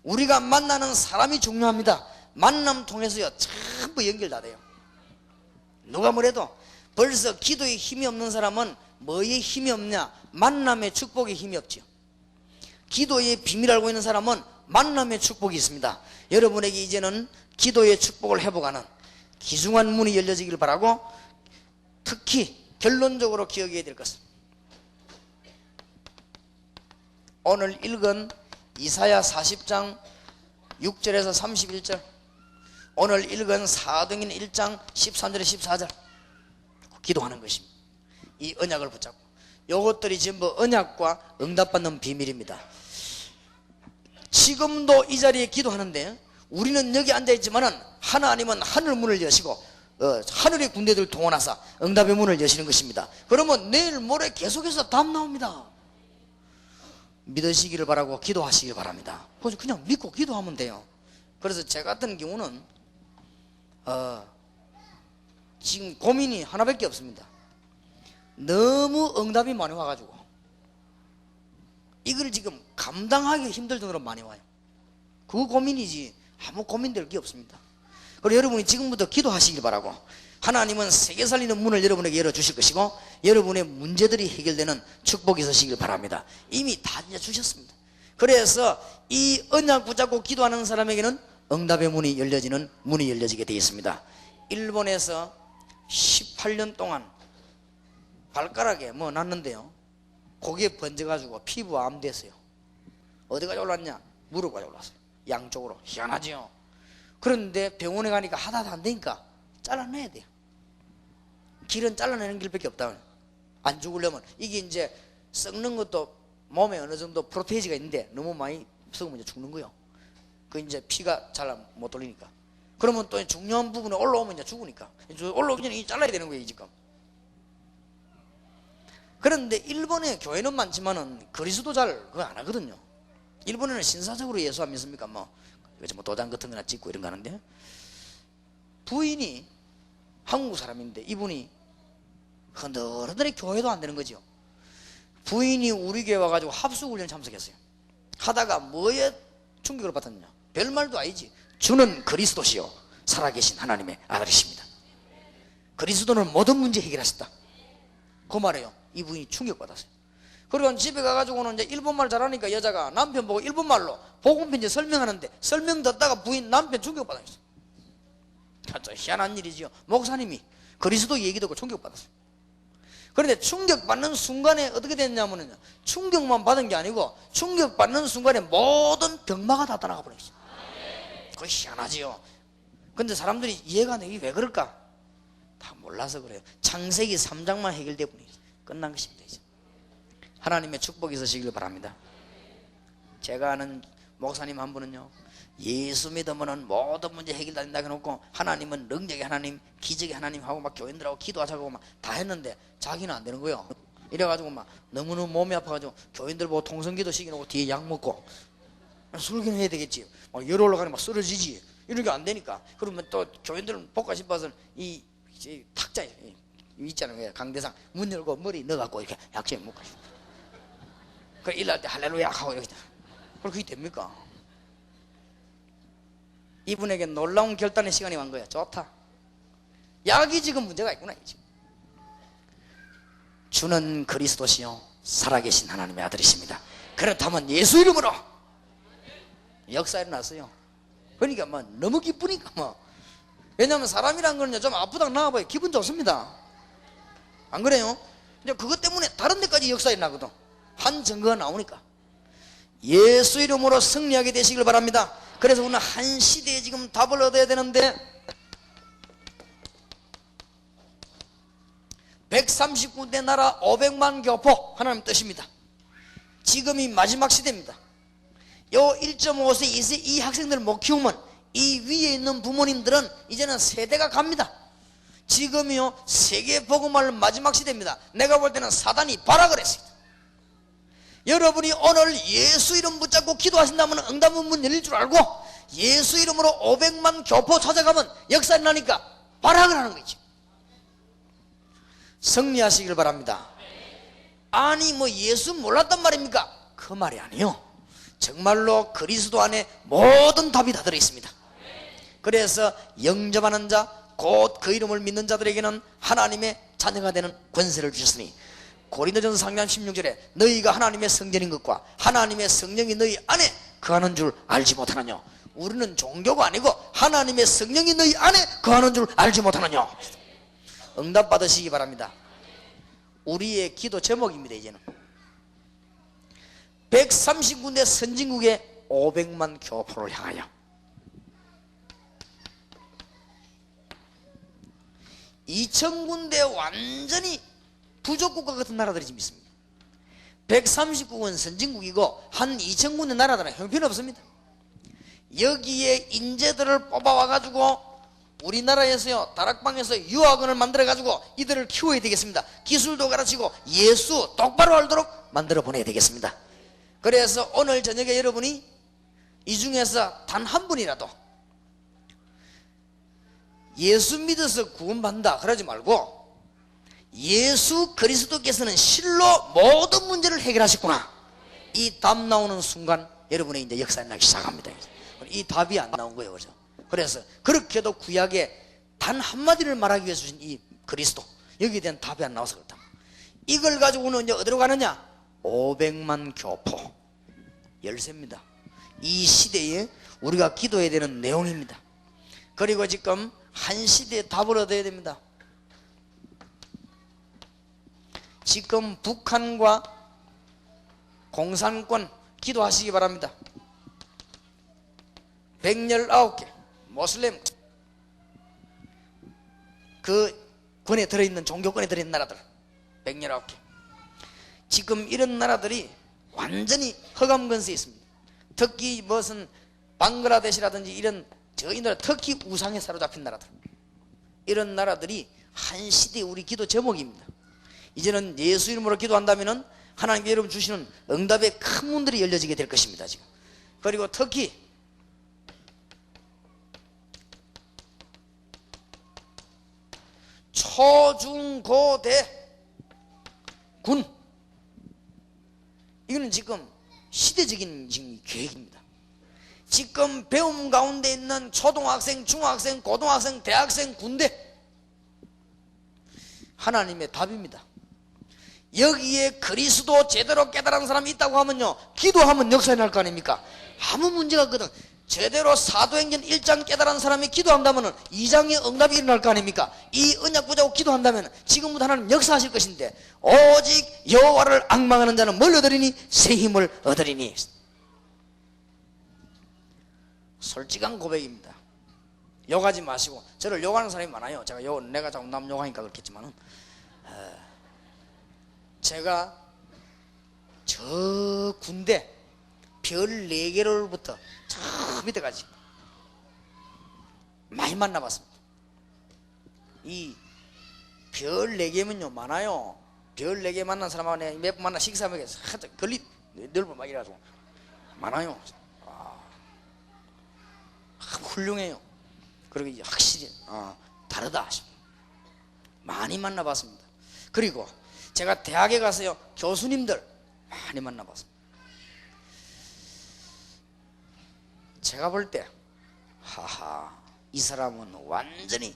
우리가 만나는 사람이 중요합니다. 만남 통해서요 전부 연결 다 돼요. 누가 뭐래도 벌써 기도에 힘이 없는 사람은 뭐에 힘이 없냐? 만남의 축복에 힘이 없죠. 기도의 비밀을 알고 있는 사람은 만남의 축복이 있습니다. 여러분에게 이제는 기도의 축복을 회복하는 귀중한 문이 열려지길 바라고, 특히 결론적으로 기억해야 될 것은 오늘 읽은 이사야 40장 6절에서 31절, 오늘 읽은 사도행전 1장 13절에 14절 기도하는 것입니다. 이 언약을 붙잡고, 이것들이 전부 언약과 응답받는 비밀입니다. 지금도 이 자리에 기도하는데 우리는 여기 앉아있지만은 하나님은 하늘 문을 여시고 하늘의 군대들 동원하사 응답의 문을 여시는 것입니다. 그러면 내일 모레 계속해서 답 나옵니다. 믿으시기를 바라고 기도하시길 바랍니다. 그냥 믿고 기도하면 돼요. 그래서 제 같은 경우는 지금 고민이 하나밖에 없습니다. 너무 응답이 많이 와가지고 이걸 지금 감당하기 힘들 정도로 많이 와요. 그 고민이지 아무 고민될 게 없습니다. 그리고 여러분이 지금부터 기도하시길 바라고, 하나님은 세계 살리는 문을 여러분에게 열어주실 것이고 여러분의 문제들이 해결되는 축복이 있으시길 바랍니다. 이미 다 이제 주셨습니다. 그래서 이 언약 붙잡고 기도하는 사람에게는 응답의 문이 열려지는 문이 열려지게 되어 있습니다. 일본에서 18년 동안 발가락에 뭐 났는데요, 고기에 번져가지고 피부가 암 됐어요. 어디까지 올랐냐? 무릎까지 올랐어요. 양쪽으로. 희한하지요. 그런데 병원에 가니까 하다도 안 되니까 잘라내야 돼요. 길은 잘라내는 길밖에 없다. 안 죽으려면. 이게 이제 썩는 것도 몸에 어느 정도 프로테이지가 있는데 너무 많이 썩으면 이제 죽는 거예요. 그 이제 피가 잘 못 돌리니까. 그러면 또 중요한 부분에 올라오면 이제 죽으니까. 올라오기 전에 잘라야 되는 거예요, 지금. 그런데 일본에 교회는 많지만은 그리스도자를 그거 안 하거든요. 일본에는 신사적으로 예수 안 믿습니까? 뭐 도장 같은 거나 찍고 이런 거 하는데, 부인이 한국 사람인데 이분이 흔들흔들히 교회도 안 되는 거죠. 부인이 우리 교회 와가지고 합숙훈련 참석했어요. 하다가 뭐에 충격을 받았냐? 별말도 아니지. 주는 그리스도시요 살아계신 하나님의 아들이십니다. 그리스도는 모든 문제 해결하셨다. 그 말이에요. 이 부인이 충격받았어요. 그리고 집에 가가지고는 이제 일본말 잘하니까 여자가 남편 보고 일본말로 복음편지 설명하는데, 설명 듣다가 부인 남편 충격받았어요. 참 희한한 일이지요. 목사님이 그리스도 얘기 듣고 충격받았어요. 그런데 충격받는 순간에 어떻게 됐냐면요, 충격만 받은 게 아니고 충격받는 순간에 모든 병마가 다 떠나가 버렸어요. 그거 희한하지요. 근데 사람들이 이해가 안 돼. 이게 왜 그럴까? 다 몰라서 그래요. 창세기 3장만 해결돼 버리니 끝난 것입니다. 이제 하나님의 축복이 있으시길 바랍니다. 제가 아는 목사님 한 분은요, 예수 믿으면 모든 문제 해결된다 해놓고 하나님은 능력의 하나님, 기적의 하나님 하고 막 교인들하고 기도하자고 막 다 했는데 자기는 안 되는 거예요. 이래가지고 막 너무너무 몸이 아파가지고 교인들 보고 통성기도 시키놓고 뒤에 약 먹고, 술기는 해야 되겠지. 막 열 올라가니 막 쓰러지지. 이런 게 안 되니까. 그러면 또 교인들은 볶아 싶어서 이 탁자 있잖아요, 강대상 문 열고 머리 넣어갖고 이렇게 약재 먹고, 그 일할 때 할렐루야 하고 이렇게. 그게 됩니까? 이분에게 놀라운 결단의 시간이 온 거야. 좋다. 약이 지금 문제가 있구나. 지금. 주는 그리스도시요 살아계신 하나님의 아들이십니다. 그렇다면 예수 이름으로 역사 일어났어요. 그러니까 뭐 너무 기쁘니까 뭐. 왜냐하면 사람이란 거는요, 좀 아프다고 나와봐요. 기분 좋습니다. 안 그래요? 이제 그것 때문에 다른 데까지 역사 일어나거든. 한 증거가 나오니까. 예수 이름으로 승리하게 되시길 바랍니다. 그래서 오늘 한 시대에 지금 답을 얻어야 되는데, 139대 나라 500만 교포, 하나님 뜻입니다. 지금이 마지막 시대입니다. 요 1.5세, 2세 이 학생들을 못 키우면 이 위에 있는 부모님들은 이제는 세대가 갑니다. 지금이요 세계 복음할 마지막 시대입니다. 내가 볼 때는 사단이 발악을 했습니다. 여러분이 오늘 예수 이름 붙잡고 기도하신다면 응답의 문 열릴 줄 알고 예수 이름으로 500만 교포 찾아가면 역사 일어나니까 발악을 하는 거죠. 승리하시길 바랍니다. 아니 뭐 예수 몰랐단 말입니까? 그 말이 아니요. 정말로 그리스도 안에 모든 답이 다 들어있습니다. 그래서 영접하는 자, 곧 그 이름을 믿는 자들에게는 하나님의 자녀가 되는 권세를 주셨으니, 고린도전서 3장 16절에 너희가 하나님의 성전인 것과 하나님의 성령이 너희 안에 거하는 줄 알지 못하느냐. 우리는 종교가 아니고 하나님의 성령이 너희 안에 거하는 줄 알지 못하느냐. 응답 받으시기 바랍니다. 우리의 기도 제목입니다. 이제는 139군데 선진국의 500만 교포를 향하여, (2000군데) 완전히 부족국가 같은 나라들이 지금 있습니다. 139군 선진국이고 한 2000군데 나라들은 형편없습니다. 여기에 인재들을 뽑아와가지고 우리나라에서요 다락방에서 유학원을 만들어가지고 이들을 키워야 되겠습니다. 기술도 가르치고 예수 똑바로 알도록 만들어 보내야 되겠습니다. 그래서 오늘 저녁에 여러분이 이 중에서 단 한 분이라도 예수 믿어서 구원받는다 그러지 말고, 예수 그리스도께서는 실로 모든 문제를 해결하셨구나, 이 답 나오는 순간 여러분의 이제 역사가 나기 시작합니다. 이 답이 안 나온 거예요. 그죠? 그래서 그렇게도 구약에 단 한마디를 말하기 위해서 주신 이 그리스도, 여기에 대한 답이 안 나와서 그렇다. 이걸 가지고는 이제 어디로 가느냐? 500만 교포 열쇠입니다. 이 시대에 우리가 기도해야 되는 내용입니다. 그리고 지금 한 시대에 답을 얻어야 됩니다. 지금 북한과 공산권 기도하시기 바랍니다. 119개 모슬렘 그 권에 들어있는, 종교권에 들어있는 나라들 119개, 지금 이런 나라들이 완전히 허감건세에 있습니다. 특히 무슨 방글라데시라든지 이런 저희 나라, 특히 우상에 사로잡힌 나라들, 이런 나라들이 한 시대의 우리 기도 제목입니다. 이제는 예수 이름으로 기도한다면 하나님께 여러분 주시는 응답의 큰 문들이 열려지게 될 것입니다. 지금. 그리고 특히 초중고대 군, 이거는 지금 시대적인 지금 계획입니다. 지금 배움 가운데 있는 초등학생, 중학생, 고등학생, 대학생, 군대, 하나님의 답입니다. 여기에 그리스도 제대로 깨달은 사람이 있다고 하면요, 기도하면 역사에 날 거 아닙니까? 아무 문제가 없거든. 제대로 사도행전 1장 깨달은 사람이 기도한다면 2장의 응답이 일어날 거 아닙니까? 이 언약 붙잡고 기도한다면 지금부터 하나님 역사하실 것인데, 오직 여호와를 앙망하는 자는 뭘 얻으리니? 새 힘을 얻으리니. 솔직한 고백입니다. 욕하지 마시고. 저를 욕하는 사람이 많아요. 내가 자꾸 남 욕하니까 그렇겠지만, 제가 저 군대 별 4개로부터 저 밑에까지 많이 만나봤습니다. 이 별 4개면요 많아요. 별 4개 만난 사람하고 내가 몇 번 만나 식사 먹여서 걸리 넓어 막 이래가지고 많아요. 훌륭해요. 그리고 확실히 다르다 싶어요. 많이 만나봤습니다. 그리고 제가 대학에 가서요, 교수님들 많이 만나봤습니다. 제가 볼 때, 하하, 이 사람은 완전히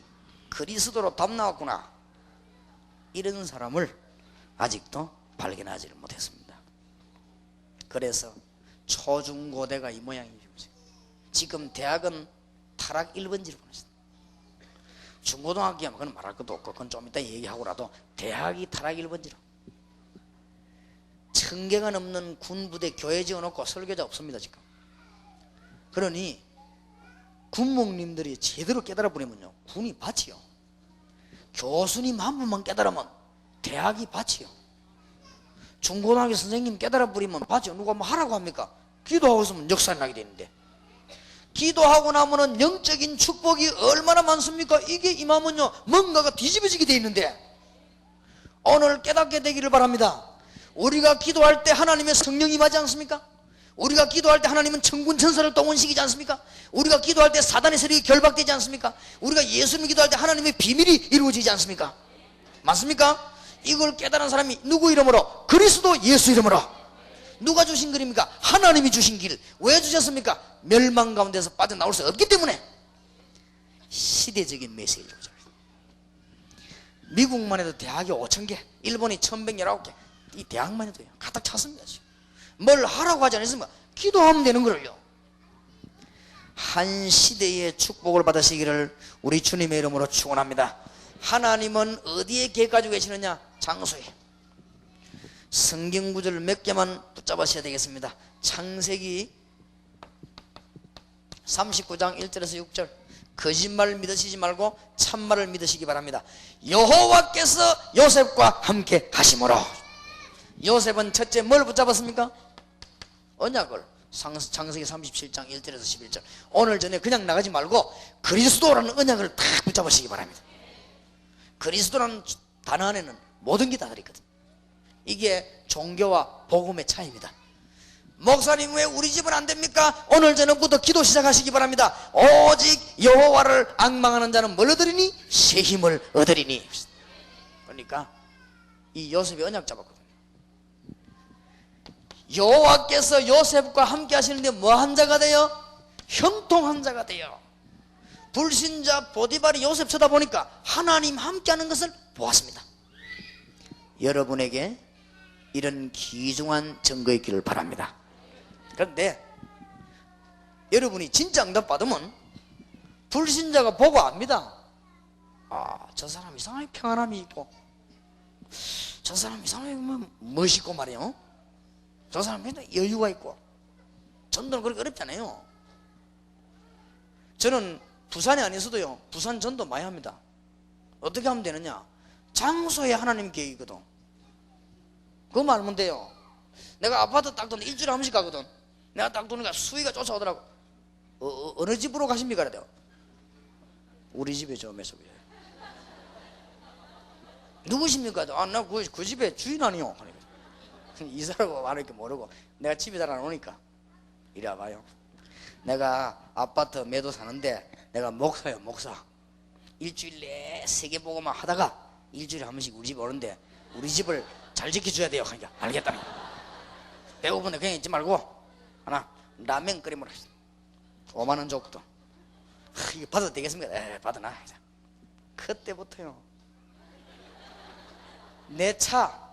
그리스도로 답 나왔구나, 이런 사람을 아직도 발견하지를 못했습니다. 그래서 초중고대가 이 모양이죠. 지금 대학은 타락 1번지를 보냈습니다. 중고등학교야 그건 말할 것도 없고, 그건 좀 이따 얘기하고라도 대학이 타락 1번지로, 1000개가 넘는 군부대 교회 지어놓고 설교자 없습니다 지금. 그러니 군목님들이 제대로 깨달아 버리면요, 군이 밭이요. 교수님 한 분만 깨달으면 대학이 밭이요. 중고등학교 선생님 깨달아 버리면 밭이요. 누가 뭐 하라고 합니까? 기도하고 있으면 역사 나게 되는데, 기도하고 나면은 영적인 축복이 얼마나 많습니까? 이게 임하면요, 뭔가가 뒤집어지게 돼 있는데, 오늘 깨닫게 되기를 바랍니다. 우리가 기도할 때 하나님의 성령이 임하지 않습니까? 우리가 기도할 때 하나님은 천군 천사를 동원시키지 않습니까? 우리가 기도할 때 사단의 세력이 결박되지 않습니까? 우리가 예수님 기도할 때 하나님의 비밀이 이루어지지 않습니까? 맞습니까? 이걸 깨달은 사람이 누구 이름으로? 그리스도 예수 이름으로. 누가 주신 길입니까? 하나님이 주신 길. 왜 주셨습니까? 멸망 가운데서 빠져나올 수 없기 때문에. 시대적인 메시지죠. 미국만 해도 대학이 5000개, 일본이 1119개, 이 대학만 해도요 가득 찼습니다. 뭘 하라고 하지 않습니까? 기도하면 되는 거를요. 한 시대의 축복을 받으시기를 우리 주님의 이름으로 축원합니다. 하나님은 어디에 계획 가지고 계시느냐? 장소에. 성경 구절을 몇 개만 붙잡으셔야 되겠습니다. 창세기 39장 1절에서 6절. 거짓말을 믿으시지 말고 참말을 믿으시기 바랍니다. 여호와께서 요셉과 함께 하심으로. 요셉은 첫째 뭘 붙잡았습니까? 언약을. 창세기 37장 1절에서 11절. 오늘 전에 그냥 나가지 말고 그리스도라는 언약을 딱 붙잡으시기 바랍니다. 그리스도라는 단어 안에는 모든 게 다 들어있거든. 이게 종교와 복음의 차이입니다. 목사님 왜 우리 집은 안 됩니까? 오늘 저녁부터 기도 시작하시기 바랍니다. 오직 여호와를 앙망하는 자는 뭘 얻으리니? 새 힘을 얻으리니. 그러니까 이 요셉이 언약 잡았거든요. 여호와께서 요셉과 함께 하시는데 뭐 한 자가 돼요? 형통한 자가 돼요. 불신자 보디발이 요셉 쳐다보니까 하나님 함께하는 것을 보았습니다. 여러분에게 이런 귀중한 증거 있기를 바랍니다. 그런데 여러분이 진짜 응답 받으면 불신자가 보고 압니다. 아, 저 사람 이상하게 평안함이 있고, 저 사람 이상하게 멋있고 말이에요. 저 사람 굉장히 여유가 있고. 전도는 그렇게 어렵잖아요. 저는 부산에 안 있어도요, 부산 전도 많이 합니다. 어떻게 하면 되느냐? 장소에 하나님 계획이거든. 그거 말하면 돼요. 내가 아파트 딱 도는 일주일에 한 번씩 가거든. 내가 딱 도니까 수위가 쫓아오더라고. 어느 집으로 가십니까? 그래요. 우리 집에 저 매석이에요. 누구십니까? 아, 나 그 집에 주인 아니요. 이사라고 말할게 모르고 내가 집에 잘 안 오니까 이리 와봐요. 내가 아파트 매도 사는데 내가 목사요, 목사. 일주일에 3개 보고만 하다가 일주일에 한 번씩 우리 집에 오는데 우리 집을 잘 지켜줘야 돼요. 그러니까 알겠다. 배고픈데 그냥 있지 말고 하나 라면 끓이면 5만 원 줬거든. 이거 받아도 되겠습니까? 받아놔. 그때부터요, 내 차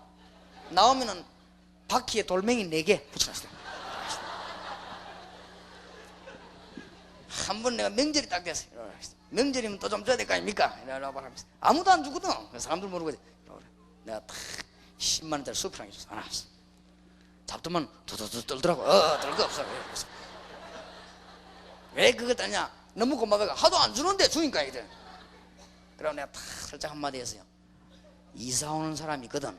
나오면은 바퀴에 돌멩이 4개 붙여놨어요. 한 번 내가 명절이 딱 됐어요. 명절이면 또 좀 줘야 될 거 아닙니까? 이러려고 하면서 아무도 안 주거든. 사람들 모르고 내가 탁 10만 원짜리 수프랑 줬어. 하나 잡두면 두두두 떨더라고. 떨거 없어. 왜 그거 따냐? 너무 고마워가 하도 안 주는데 주니까 이들. 그러고 내가 탁 살짝 한마디 했어요. 이사 오는 사람이 있거든.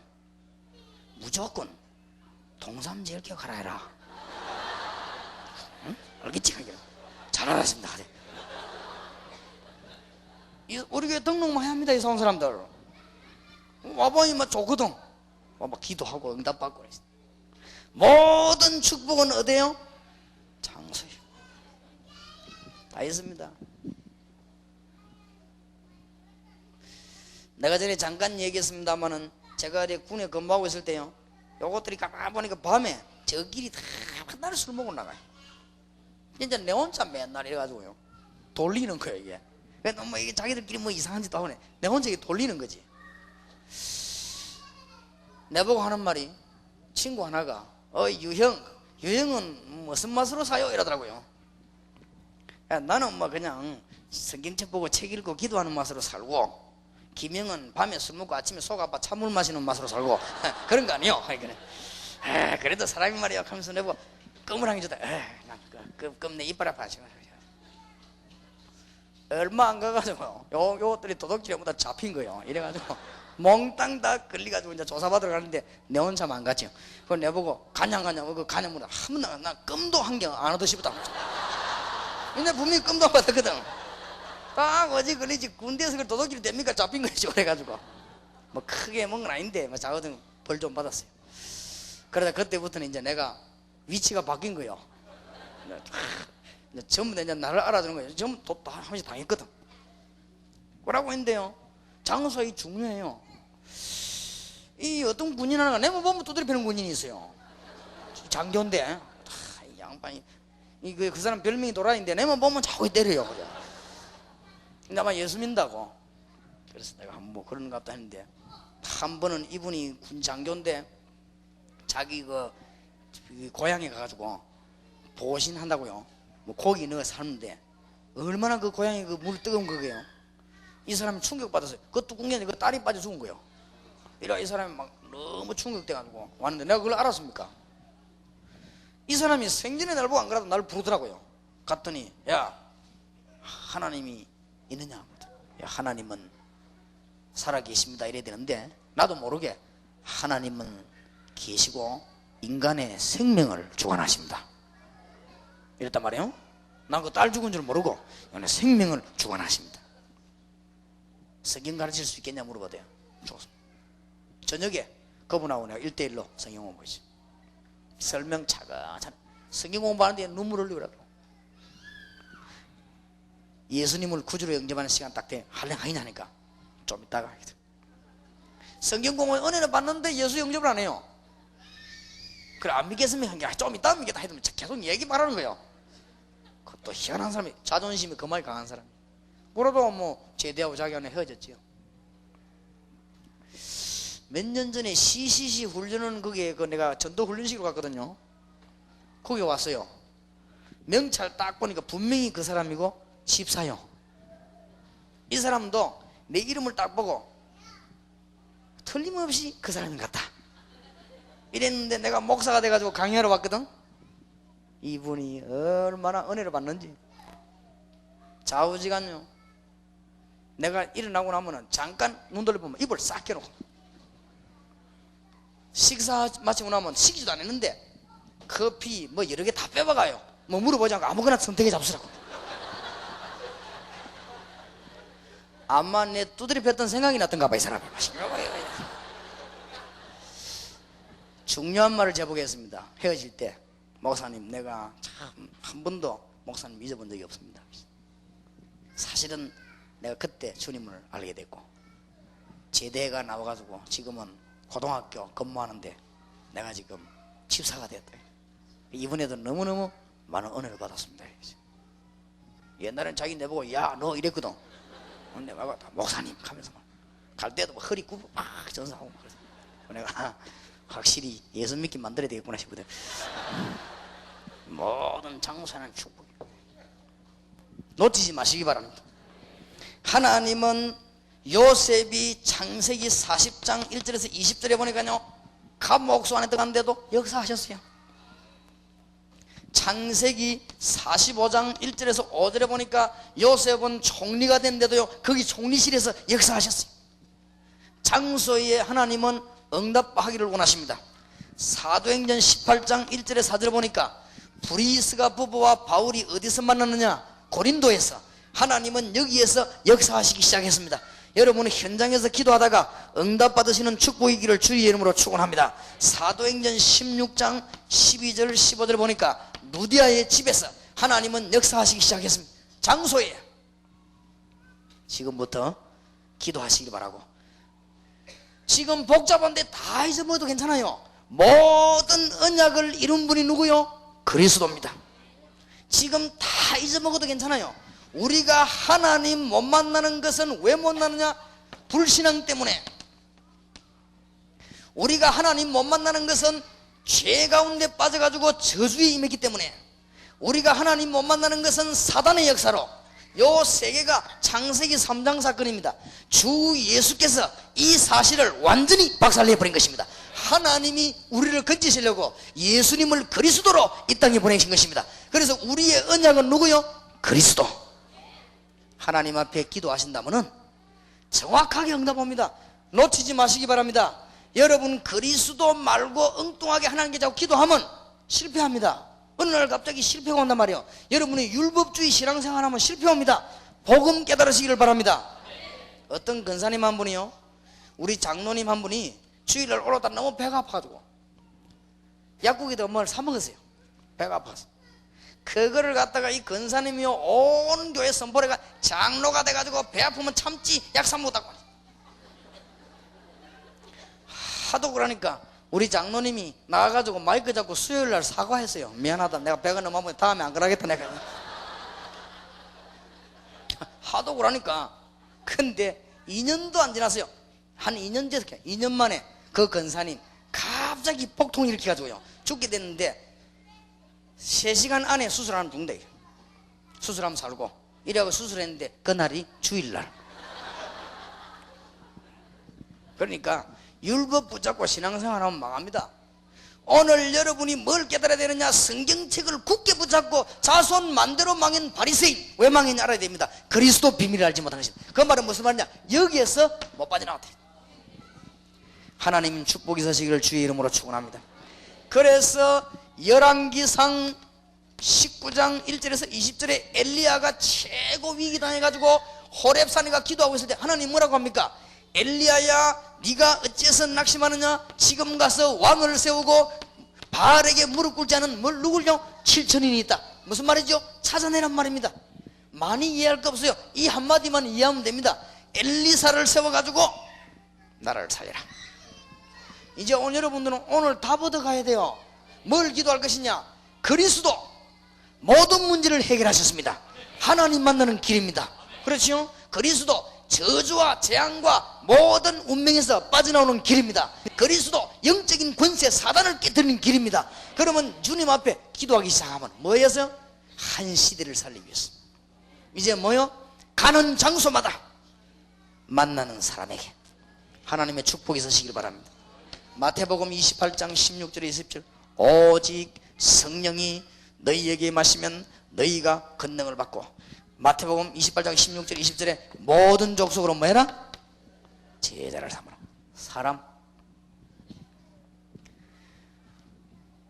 무조건 동삼제일 기억하라 해라. 응? 알겠지? 잘 알았습니다. 우리 교회 등록 많이 합니다. 이사 온 사람들 와보니 막 좋거든. 막 기도하고 응답받고 그랬어. 모든 축복은 어디에요? 장소에 다 있습니다. 내가 전에 잠깐 얘기했습니다마는 제가 어디 군에 근무하고 있을 때요, 요것들이 가만 보니까 밤에 저끼리 다 맨날 술 먹고 나가요. 진짜 내 혼자 맨날 이래가지고요 돌리는 거야 이게. 너무 이게 자기들끼리 뭐 이상한 짓도 하네. 내 혼자 이게 돌리는 거지. 내보고 하는 말이, 친구 하나가 유형은 무슨 맛으로 사요? 이러더라고요. 나는 뭐 그냥 성경책 보고 책 읽고 기도하는 맛으로 살고, 김영은 밤에 술 먹고 아침에 속 아파 찬물 마시는 맛으로 살고 그런 거 아니요. 그래도 사람이 말이야 하면서 내고 껌을 한개 주다. 껌 내 이빨 아파. 얼마 안 가가지고 요것들이 도둑질에 보다 잡힌 거예요. 이래가지고 몽땅 다 걸리가지고 이제 조사받으러 가는데 내 혼자만 안 갔죠. 그걸 내보고 가냐 그 가냐 물어. 한 번 나 껌도 한 개 안 얻어 싶었다. 근데 분명히 껌도 안 받았거든. 딱 어디 걸리지. 군대에서 그 도둑질이 됩니까? 잡힌 거지. 그래가지고 뭐 크게 먹은 건 아닌데 뭐 작거든 벌 좀 받았어요. 그러다 그때부터는 이제 내가 위치가 바뀐 거예요. 전부 다 이제 나를 알아주는 거예요. 전부 다 한 번씩 당했거든. 뭐라고 했는데요, 장소이 중요해요. 이 어떤 군인 하나가 내만 보면 두드려 패는 군인이 있어요. 장교인데 이 양반이 그 사람 별명이 도라인데 내만 보면 자꾸 때려요. 그래. 근데 아마 예수 믿는다고. 그래서 내가 한번 뭐 그런 것 같다 했는데, 한 번은 이분이 군 장교인데 자기 그 고향에 가가지고 보신한다고요. 뭐 고기 넣어 삶는데 얼마나 그 고향에 그 물 뜨거운 거예요. 이 사람이 충격받았어요. 그 뚜껑에 그 딸이 빠져 죽은 거예요. 이래 이 사람이 막 너무 충격돼가지고 왔는데 내가 그걸 알았습니까? 이 사람이 생전에 날 보고 안 그래도 나를 부르더라고요. 갔더니 야, 하나님이 있느냐? 야, 하나님은 살아계십니다 이래야 되는데 나도 모르게 하나님은 계시고 인간의 생명을 주관하십니다 이랬단 말이에요. 난 그 딸 죽은 줄 모르고 생명을 주관하십니다. 성경 가르칠 수 있겠냐 물어보대요. 좋습니다. 저녁에 그분하고 내가 1대1로 성경 공부했지. 설명 차근차근 성경 공부하는데 눈물 흘리더라고. 예수님을 구주로 영접하는 시간 딱 돼. 할랭하긴 하니까 좀 이따가 하거든. 성경 공부에 은혜는 받는데 예수 영접을 안 해요. 그래 안 믿겠으면 한 게 좀 이따 믿겠다 해도 계속 얘기 말하는 거예요. 그것도 희한한 사람이, 자존심이 그만이 강한 사람. 그러도 뭐 제대하고 자기한테 헤어졌지요. 몇 년 전에 CCC 훈련은 거기에 내가 전도 훈련식으로 갔거든요. 거기 왔어요. 명찰 딱 보니까 분명히 그 사람이고 집사요. 이 사람도 내 이름을 딱 보고 틀림없이 그 사람인 것 같다 이랬는데, 내가 목사가 돼가지고 강의하러 왔거든. 이분이 얼마나 은혜를 받는지. 좌우지간요, 내가 일어나고 나면은 잠깐 눈 돌려보면 입을 싹 껴놓고, 식사 마치고 나면 식기도 안 했는데 커피 뭐 여러 개 다 빼봐가요. 뭐 물어보지 않고 아무거나 선택해 잡수라고. 아마 내 두드려 폈던 생각이 났던가 봐, 이 사람이. 중요한 말을 제보겠습니다. 헤어질 때, 목사님 내가 참 한 번도 목사님 잊어본 적이 없습니다. 사실은 내가 그때 주님을 알게 됐고, 제대가 나와가지고 지금은 고등학교 근무하는데 내가 지금 집사가 됐다. 이번에도 너무너무 많은 은혜를 받았습니다. 옛날엔 자기 내보고 야 너 이랬거든. 내가 목사님 하면서 갈 때도 막 허리 굽고 막 전사하고, 내가 확실히 예수 믿기 만들어야 되겠구나 싶거든. 모든 장소에는 축복이. 놓치지 마시기 바랍니다. 하나님은 요셉이 창세기 40장 1절에서 20절에 보니까요, 감옥소 안에 들어갔는데도 역사하셨어요. 창세기 45장 1절에서 5절에 보니까 요셉은 총리가 됐는데도요, 거기 총리실에서 역사하셨어요. 장소에 하나님은 응답하기를 원하십니다. 사도행전 18장 1절에 4절에 보니까 브리스가 부부와 바울이 어디서 만났느냐? 고린도에서. 하나님은 여기에서 역사하시기 시작했습니다. 여러분은 현장에서 기도하다가 응답받으시는 축복이기를 주의 이름으로 축원합니다. 사도행전 16장 12절 15절을 보니까 누디아의 집에서 하나님은 역사하시기 시작했습니다. 장소에. 지금부터 기도하시길 바라고. 지금 복잡한데 다 잊어먹어도 괜찮아요. 모든 언약을 이룬 분이 누구요? 그리스도입니다. 지금 다 잊어먹어도 괜찮아요. 우리가 하나님 못 만나는 것은 왜 못 만나느냐? 불신앙 때문에. 우리가 하나님 못 만나는 것은 죄 가운데 빠져가지고 저주에 임했기 때문에. 우리가 하나님 못 만나는 것은 사단의 역사로. 요 세 개가 창세기 3장 사건입니다. 주 예수께서 이 사실을 완전히 박살내버린 것입니다. 하나님이 우리를 건지시려고 예수님을 그리스도로 이 땅에 보내신 것입니다. 그래서 우리의 언약은 누구요? 그리스도. 하나님 앞에 기도하신다면 정확하게 응답합니다. 놓치지 마시기 바랍니다. 여러분 그리스도 말고 엉뚱하게 하나님께 자꾸 기도하면 실패합니다. 어느 날 갑자기 실패가 온단 말이에요. 여러분이 율법주의 신앙생활하면 실패합니다. 복음 깨달으시기를 바랍니다. 어떤 근사님 한 분이요, 우리 장로님 한 분이 주일날 올라다 너무 배가 아파가지고 약국에다 뭘 사 먹었어요. 배가 아파서. 그거를 갖다가 이 근사님이요 온 교회 선포래가 장로가 돼가지고 배 아프면 참지 약 사 먹었다고. 하도 그러니까 우리 장로님이 나가가지고 마이크 잡고 수요일날 사과했어요. 미안하다, 내가 배가 너무 아프면 다음에 안 그러겠다 내가. 하도 그러니까. 근데 2년도 안 지났어요. 한 2년 뒤에 2년 만에 그 근사님 갑자기 복통을 일으켜가지고요 죽게 됐는데 3시간 안에 수술하면 죽는데, 수술하면 살고. 이래고 수술했는데 그날이 주일날. 그러니까 율법 붙잡고 신앙생활하면 망합니다. 오늘 여러분이 뭘 깨달아야 되느냐? 성경책을 굳게 붙잡고 자손 만대로 망한 바리새인. 왜 망했냐 알아야 됩니다. 그리스도 비밀을 알지 못한 것입니다. 그 말은 무슨 말이냐? 여기에서 못 빠져나왔다. 하나님 축복이 서시기를 주의 이름으로 축원합니다. 그래서 열왕기상 19장 1절에서 20절에 엘리야가 최고 위기 당해가지고 호렙산에가 기도하고 있을 때 하나님 뭐라고 합니까? 엘리야야 네가 어째서 낙심하느냐? 지금 가서 왕을 세우고 바알에게 무릎 꿇지 않은 뭘 누굴요? 7천인이 있다. 무슨 말이죠? 찾아내란 말입니다. 많이 이해할 거 없어요. 이 한마디만 이해하면 됩니다. 엘리사를 세워가지고 나라를 살려라. 이제 오늘 여러분들은 오늘 답 얻어가야 돼요. 뭘 기도할 것이냐? 그리스도 모든 문제를 해결하셨습니다. 하나님 만나는 길입니다. 그렇지요? 그리스도 저주와 재앙과 모든 운명에서 빠져나오는 길입니다. 그리스도 영적인 권세 사단을 깨뜨리는 길입니다. 그러면 주님 앞에 기도하기 시작하면 뭐예요? 한 시대를 살리기 위해서. 이제 뭐요? 가는 장소마다 만나는 사람에게 하나님의 축복이 있으시길 바랍니다. 마태복음 28장 16절에 20절 오직 성령이 너희에게 마시면 너희가 권능을 받고, 마태복음 28장 16절 20절에 모든 족속으로 뭐해라? 제자를 삼으라. 사람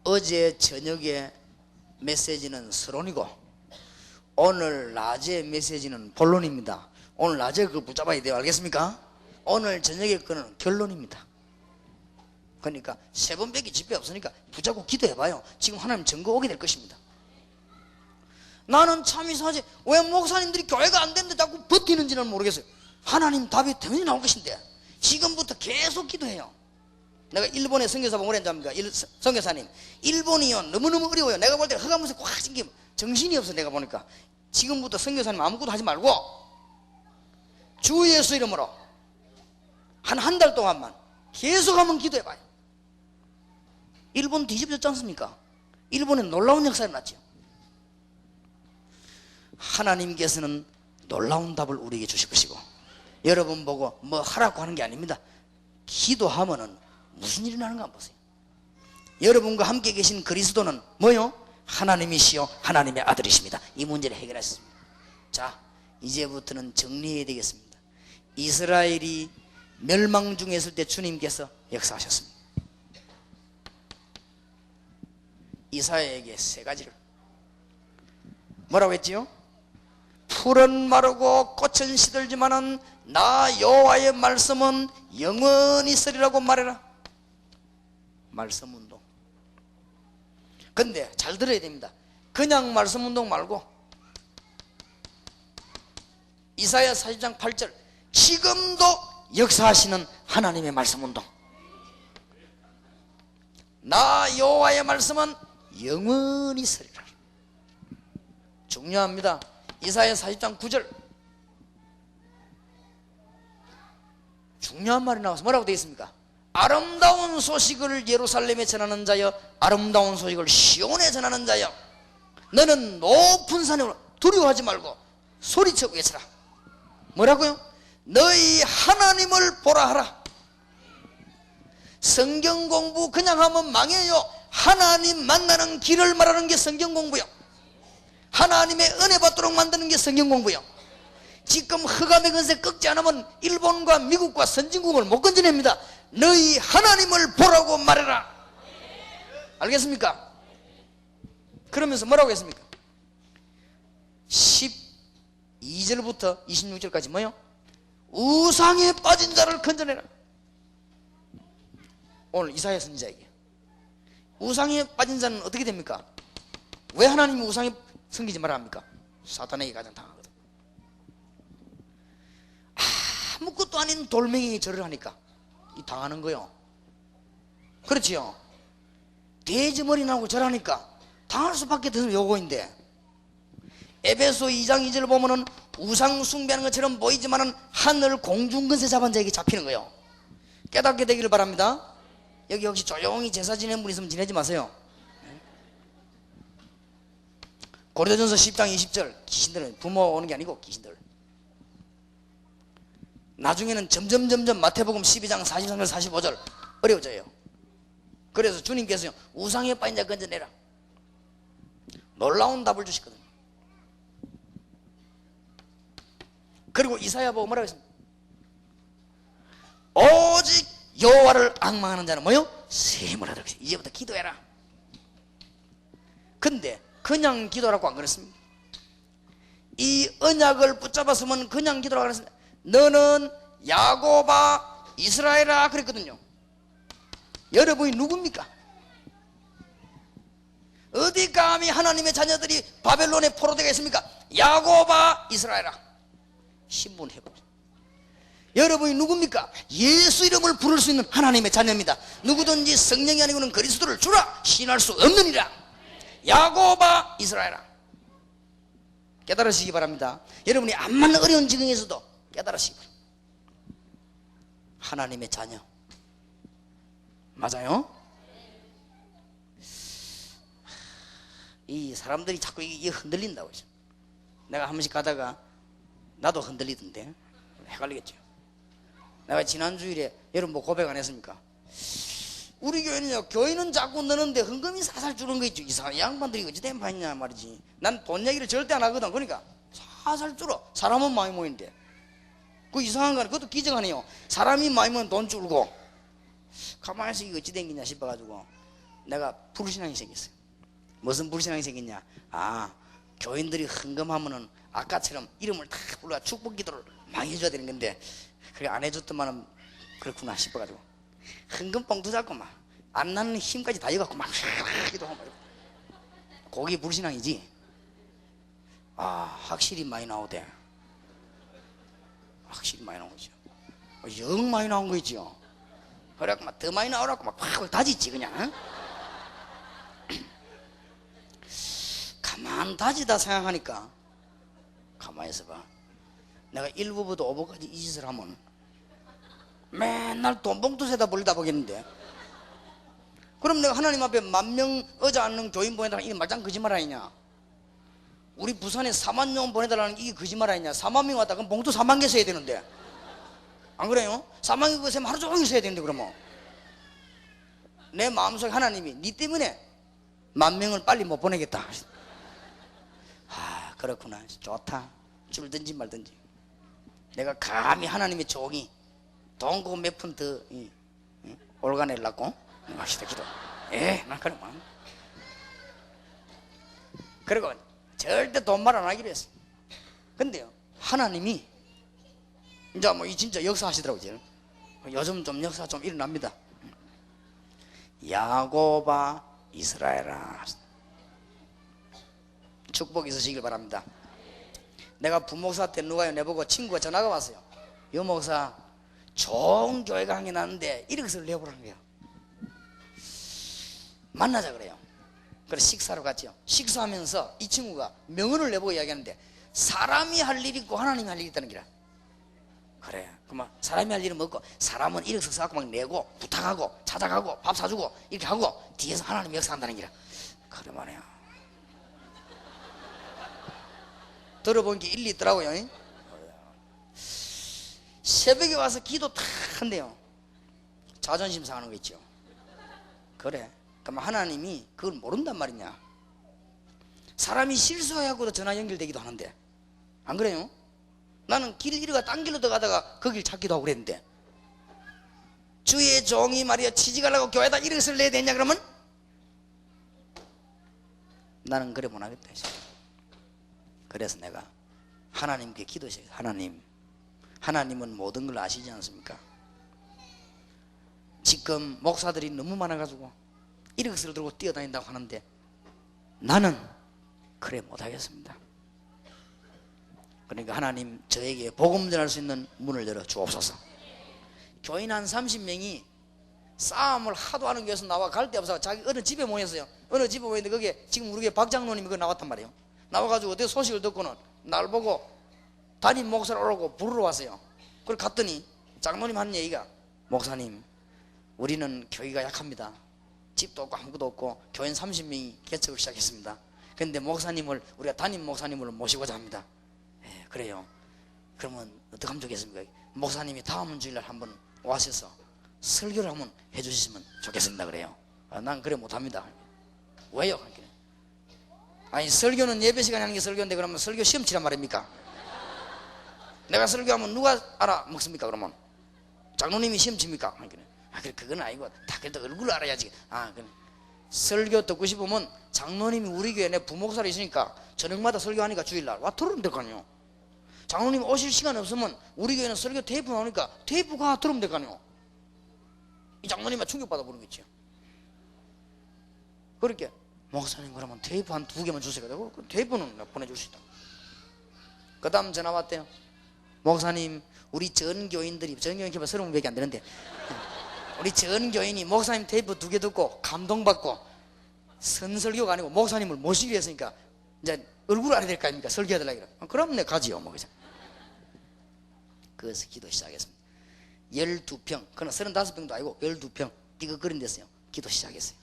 어제 저녁에 메시지는 서론이고 오늘 낮에 메시지는 본론입니다. 오늘 낮에 그거 붙잡아야 돼요. 알겠습니까? 오늘 저녁에 그는 결론입니다. 그러니까 세 번밖에 집회 없으니까 붙잡고 기도해봐요. 지금 하나님 증거 오게 될 것입니다. 나는 참 이상하지, 왜 목사님들이 교회가 안 되는데 자꾸 버티는지는 모르겠어요. 하나님 답이 당연히 나올 것인데 지금부터 계속 기도해요. 내가 일본에 선교사봉 오래 한답니까? 선교사님, 일본이요 너무너무 어려워요. 내가 볼 때 허가무새 꽉 생기면 정신이 없어. 내가 보니까 지금부터 선교사님 아무것도 하지 말고 주 예수 이름으로 한 달 동안만 계속 한번 기도해봐요. 일본 뒤집어졌지 않습니까? 일본에 놀라운 역사가 일어났죠. 하나님께서는 놀라운 답을 우리에게 주실 것이고, 여러분 보고 뭐 하라고 하는 게 아닙니다. 기도하면은 무슨 일이 나는가 한번 보세요. 여러분과 함께 계신 그리스도는 뭐요? 하나님이시요 하나님의 아들이십니다. 이 문제를 해결했습니다. 자, 이제부터는 정리해야 되겠습니다. 이스라엘이 멸망 중에 있을 때 주님께서 역사하셨습니다. 이사야에게 세 가지를 뭐라고 했지요? 풀은 마르고 꽃은 시들지만은 나 여호와의 말씀은 영원히 있으리라고 말해라. 말씀 운동. 근데 잘 들어야 됩니다. 그냥 말씀 운동 말고 이사야 40장 8절 지금도 역사하시는 하나님의 말씀 운동. 나 여호와의 말씀은 영원히 있으리라. 중요합니다. 이사야 40장 9절 중요한 말이 나와서 뭐라고 되어 있습니까? 아름다운 소식을 예루살렘에 전하는 자여, 아름다운 소식을 시온에 전하는 자여, 너는 높은 산에 올라 두려워하지 말고 소리쳐 외쳐라. 뭐라고요? 너희 하나님을 보라 하라. 성경 공부 그냥 하면 망해요. 하나님 만나는 길을 말하는 게 성경 공부요. 하나님의 은혜 받도록 만드는 게 성경 공부요. 지금 흑암의 건세 꺾지 않으면 일본과 미국과 선진국을 못 건져냅니다. 너희 하나님을 보라고 말해라. 알겠습니까? 그러면서 뭐라고 했습니까? 12절부터 26절까지 뭐요? 우상에 빠진 자를 건져내라. 오늘 이사야 선지자에게 우상에 빠진 자는 어떻게 됩니까? 왜 하나님이 우상에 섬기지 말라 합니까? 사탄에게 가장 당하거든. 아무것도 아닌 돌멩이에 절을 하니까 이 당하는 거요. 그렇지요. 돼지 머리 나고 절하니까 당할 수밖에 없는 요거인데, 에베소 2장 2절 보면은 우상 숭배하는 것처럼 보이지만은 하늘 공중근세 잡은 자에게 잡히는 거예요. 깨닫게 되기를 바랍니다. 여기 혹시 조용히 제사 지내는 분 있으면 지내지 마세요. 고린도전서 10장 20절 귀신들은 부모 오는 게 아니고 귀신들. 나중에는 점점 마태복음 12장 43절 45절 어려워져요. 그래서 주님께서 우상에 빠진 자 건져내라. 놀라운 답을 주시거든요. 그리고 이사야 보고 뭐라고 했습니까? 오직 여호와를 앙망하는 자는 뭐요? 셈을 하도록. 이제부터 기도해라. 근데 그냥 기도라고 안 그랬습니다. 이 언약을 붙잡았으면 그냥 기도라고 그랬습니다. 너는 야곱아 이스라엘아 그랬거든요. 여러분이 누굽니까? 어디 감히 하나님의 자녀들이 바벨론에 포로되어 있습니까? 야곱아 이스라엘아. 신문 해보죠. 여러분이 누굽니까? 예수 이름을 부를 수 있는 하나님의 자녀입니다. 누구든지 성령이 아니고는 그리스도를 주라 신할 수 없느니라. 야곱아 이스라엘아. 깨달으시기 바랍니다. 여러분이 암만 어려운 지경에서도 깨달으시기 바랍니다. 하나님의 자녀 맞아요? 이 사람들이 자꾸 이게 흔들린다고. 내가 한 번씩 가다가 나도 흔들리던데 헷갈리겠죠. 내가 지난주일에 여러분 뭐 고백 안 했습니까? 우리 교회는요, 교회는 자꾸 넣는데 헌금이 사살 주는 거 있죠. 이상한 양반들이 어찌 된 판이냐 말이지. 난 돈 얘기를 절대 안 하거든. 그러니까 사살 줄어. 사람은 많이 모이는데 그 이상한 거는 그것도 기적하네요. 사람이 많이 모이면 돈 줄고. 가만히 있어 이거 어찌 된 거냐 싶어가지고 내가 불신앙이 생겼어요. 무슨 불신앙이 생겼냐? 아, 교인들이 헌금하면은 아까처럼 이름을 다 불러 축복 기도를 많이 해줘야 되는 건데 그게 안 해줬더만은 그렇구나 싶어가지고 헌금 봉투 잡고 막 안 나는 힘까지 다 해갖고 막 기도하고 거기 불신앙이지. 아, 확실히 많이 나오대. 확실히 많이 나온 거죠. 영 많이 나온 거 있죠. 그래갖고 막 더 많이 나오라고 막 팍 다지지 그냥. 응? 가만 다지다 생각하니까 가만히 있어봐. 내가 1부부터 5부까지 이 짓을 하면 맨날 돈봉투에다 벌다 보겠는데. 그럼 내가 하나님 앞에 10,000명 의자 앉는 교인 보내달라는 이게 말짱 거짓말 아니냐. 우리 부산에 40,000명 보내달라는 이게 거짓말 아니냐. 40,000명 왔다 그럼 봉투 40,000개 써야 되는데 안 그래요? 40,000개 그거 세면 하루 종일 써야 되는데. 그러면 내 마음속에 하나님이 니 때문에 10,000명을 빨리 못 보내겠다. 아, 그렇구나. 좋다. 줄든지 말든지. 내가 감히 하나님의 종이 돈 그거 몇 푼 더 올가내려고 맛있다 기도. 난 그러면 그리고 절대 돈 말 안 하기로 했어. 근데요, 하나님이 이제 뭐 이 진짜 역사하시더라고요. 요즘 좀 역사 좀 일어납니다. 야곱아 이스라엘아, 축복 있으시길 바랍니다. 내가 부목사 때 누가요 내보고 친구가 전화가 왔어요. 여 목사 좋은 교회가 한 개 났는데 이력서를 내보라는 거예요. 만나자 그래요. 그래서 식사로 갔죠. 식사하면서 이 친구가 명언을 내보고 이야기하는데 사람이 할 일이 있고 하나님이 할 일이 있다는 거라. 그래. 그만 사람이 할 일은 뭐고 사람은 이력서 써갖고 막 내고 부탁하고 찾아가고 밥 사주고 이렇게 하고 뒤에서 하나님이 역사한다는 거라. 그래 말이야. 들어본 게 일리 있더라고요. 새벽에 와서 기도 탁 한대요. 자존심 상하는 거 있죠. 그래. 그럼 하나님이 그걸 모른단 말이냐. 사람이 실수하고도 전화 연결되기도 하는데 안 그래요? 나는 길 잃어가 딴 길로 들어가다가 그 길 찾기도 하고 그랬는데 주의 종이 말이야 취직하려고 교회에다 이력서를 내야 되냐 그러면 나는 그래 못하겠다. 그래서 내가 하나님께 기도했어요. 하나님은 모든 걸 아시지 않습니까? 지금 목사들이 너무 많아가지고 이력서를 들고 뛰어다닌다고 하는데 나는 그래 못하겠습니다. 그러니까 하나님 저에게 복음 전할 수 있는 문을 열어 주옵소서. 교인 한 30명이 싸움을 하도 하는 교회에서 나와 갈 데 없어 자기 어느 집에 모였어요. 어느 집에 모였는데 거기에 지금 우리 교회 박 장로님이 그 나왔단 말이에요. 나와가지고 어떻게 소식을 듣고는 날 보고 담임 목사를 오라고 부르러 왔어요. 그걸 갔더니 장로님 하는 얘기가 목사님 우리는 교회가 약합니다. 집도 없고 아무것도 없고 교인 30명이 개척을 시작했습니다. 그런데 목사님을 우리가 담임 목사님을 모시고자 합니다. 그래요. 그러면 어떻게 하면 좋겠습니까? 목사님이 다음 주일날 한번 와셔서 설교를 한번 해주시면 좋겠습니다. 그래요. 난 그래 못합니다. 왜요? 아니 설교는 예배 시간에 하는 게 설교인데 그러면 설교 시험 치란 말입니까? 내가 설교하면 누가 알아먹습니까? 그러면 장로님이 시험 칩니까? 그래 그건 아니고 다 그래도 얼굴을 알아야지. 그래. 설교 듣고 싶으면 장로님이 우리 교회 내 부목사로 있으니까 저녁마다 설교하니까 주일날 와 들으면 될 거 아니요. 장로님 오실 시간 없으면 우리 교회는 설교 테이프 나오니까 테이프 가 들으면 될 거 아니요. 이 장로님만 충격받아 보는겠죠. 그렇게 목사님 그러면 테이프 한 2개만 주세요. 그 테이프는 보내줄 수 있다. 그 다음 전화 왔대요. 목사님 우리 전 교인들이 30명밖에 안 되는데 우리 전 교인이 목사님 테이프 2개 듣고 감동받고 선설교가 아니고 목사님을 모시기 위해서니까 이제 얼굴 알아야 될 거 아닙니까? 설교해달라 그럼 내 가지요 뭐. 그래서 기도 시작했습니다. 12평, 그러나 35평도 아니고 12평 삐걱거린 데서요 기도 시작했어요.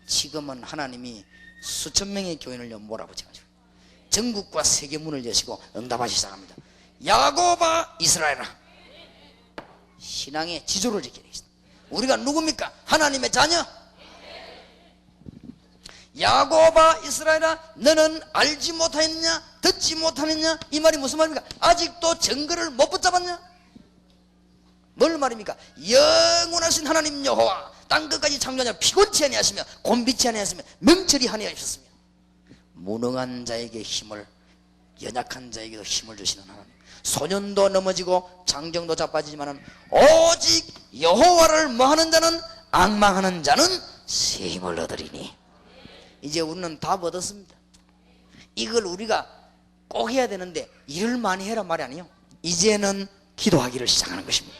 지금은 하나님이 수천 명의 교인을 몰아붙여가지고 전국과 세계 문을 여시고 응답하시기 시작합니다. 야곱아 이스라엘아, 신앙의 지조를 지켜야 되겠습니다. 우리가 누굽니까? 하나님의 자녀. 야곱아 이스라엘아, 너는 알지 못하였느냐 듣지 못하느냐. 이 말이 무슨 말입니까? 아직도 증거를 못 붙잡았냐. 뭘 말입니까? 영원하신 하나님 여호와 땅끝까지 창조하냐 피곤치 아니하시며 곤비치 아니하시며 명철이 아니하셨으며 무능한 자에게 힘을, 연약한 자에게도 힘을 주시는 하나님. 소년도 넘어지고 장정도 자빠지지만은 오직 여호와를 뭐하는 자는, 앙망하는 자는 새 힘을 얻으리니. 이제 우리는 답 얻었습니다. 이걸 우리가 꼭 해야 되는데 일을 많이 해란 말이 아니에요. 이제는 기도하기를 시작하는 것입니다.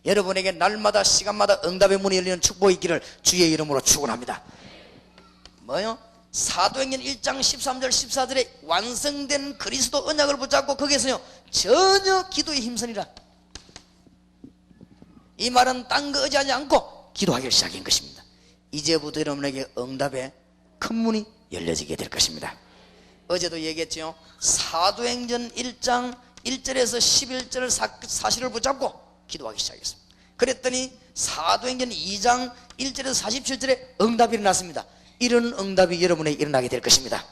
여러분에게 날마다 시간마다 응답의 문이 열리는 축복이 있기를 주의 이름으로 축원합니다. 뭐요? 사도행전 1장 13절 14절에 완성된 그리스도 언약을 붙잡고 거기에서요 전혀 기도에 힘쓰니라. 이 말은 딴 거 의지하지 않고 기도하기를 시작한 것입니다. 이제부터 여러분에게 응답의 큰 문이 열려지게 될 것입니다. 어제도 얘기했죠. 사도행전 1장 1절에서 11절 사실을 붙잡고 기도하기 시작했습니다. 그랬더니 사도행전 2장 1절에서 47절에 응답이 일어났습니다. 이런 응답이 여러분에게 일어나게 될 것입니다.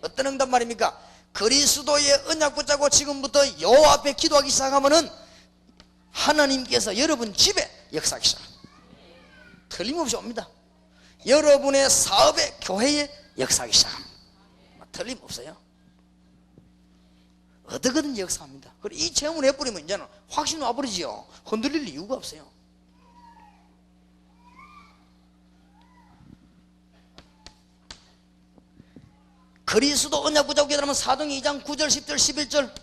어떤 응답 말입니까? 그리스도의 언약 붙잡고 지금부터 여호와 앞에 기도하기 시작하면은 하나님께서 여러분 집에 역사하기 시작합니다. 틀림없이 옵니다. 여러분의 사업에, 교회에 역사하기 시작합니다. 틀림없어요. 어떻게든 역사합니다. 그리고 이 체험을 해버리면 이제는 확신 와버리지요. 흔들릴 이유가 없어요. 그리스도 언약 붙잡고 기도하면 사도행전 2장 9절 10절 11절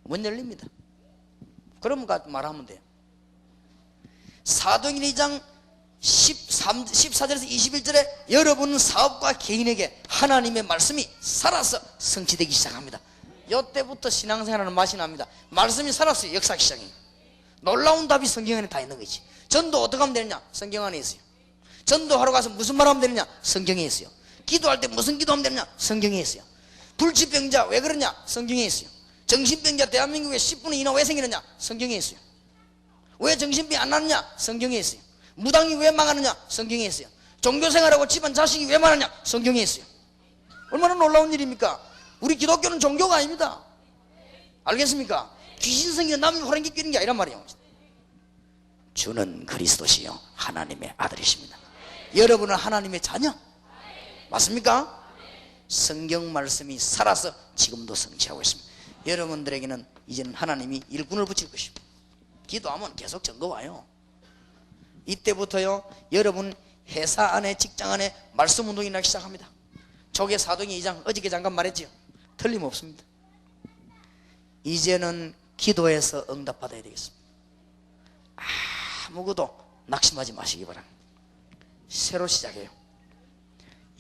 문 열립니다. 그러면 말하면 돼요. 사도행전 2장 14절에서 21절에 여러분 사업과 개인에게 하나님의 말씀이 살아서 성취되기 시작합니다. 이때부터 신앙생활하는 맛이 납니다. 말씀이 살아서 역사하기 시작해요. 놀라운 답이 성경 안에 다 있는 거지. 전도 어떻게 하면 되느냐? 성경 안에 있어요. 전도하러 가서 무슨 말 하면 되느냐? 성경에 있어요. 기도할 때 무슨 기도하면 되느냐? 성경에 있어요. 불치병자 왜 그러냐? 성경에 있어요. 정신병자 대한민국에 10분의 2나 왜 생기느냐? 성경에 있어요. 왜 정신병이 안 나느냐? 성경에 있어요. 무당이 왜 망하느냐? 성경에 있어요. 종교생활하고 집안 자식이 왜 많으냐? 성경에 있어요. 얼마나 놀라운 일입니까? 우리 기독교는 종교가 아닙니다. 알겠습니까? 귀신 생기는 남이 호랑이 끼는 게 아니란 말이에요. 주는 그리스도시요 하나님의 아들이십니다. 여러분은 하나님의 자녀 맞습니까? 성경 말씀이 살아서 지금도 성취하고 있습니다. 여러분들에게는 이제는 하나님이 일꾼을 붙일 것입니다. 기도하면 계속 증거 와요. 이때부터요 여러분 회사 안에, 직장 안에 말씀 운동이 나기 시작합니다. 조계 사도행전 2장 어저께 잠깐 말했지요. 틀림없습니다. 이제는 기도해서 응답받아야 되겠습니다. 아무것도 낙심하지 마시기 바랍니다. 새로 시작해요.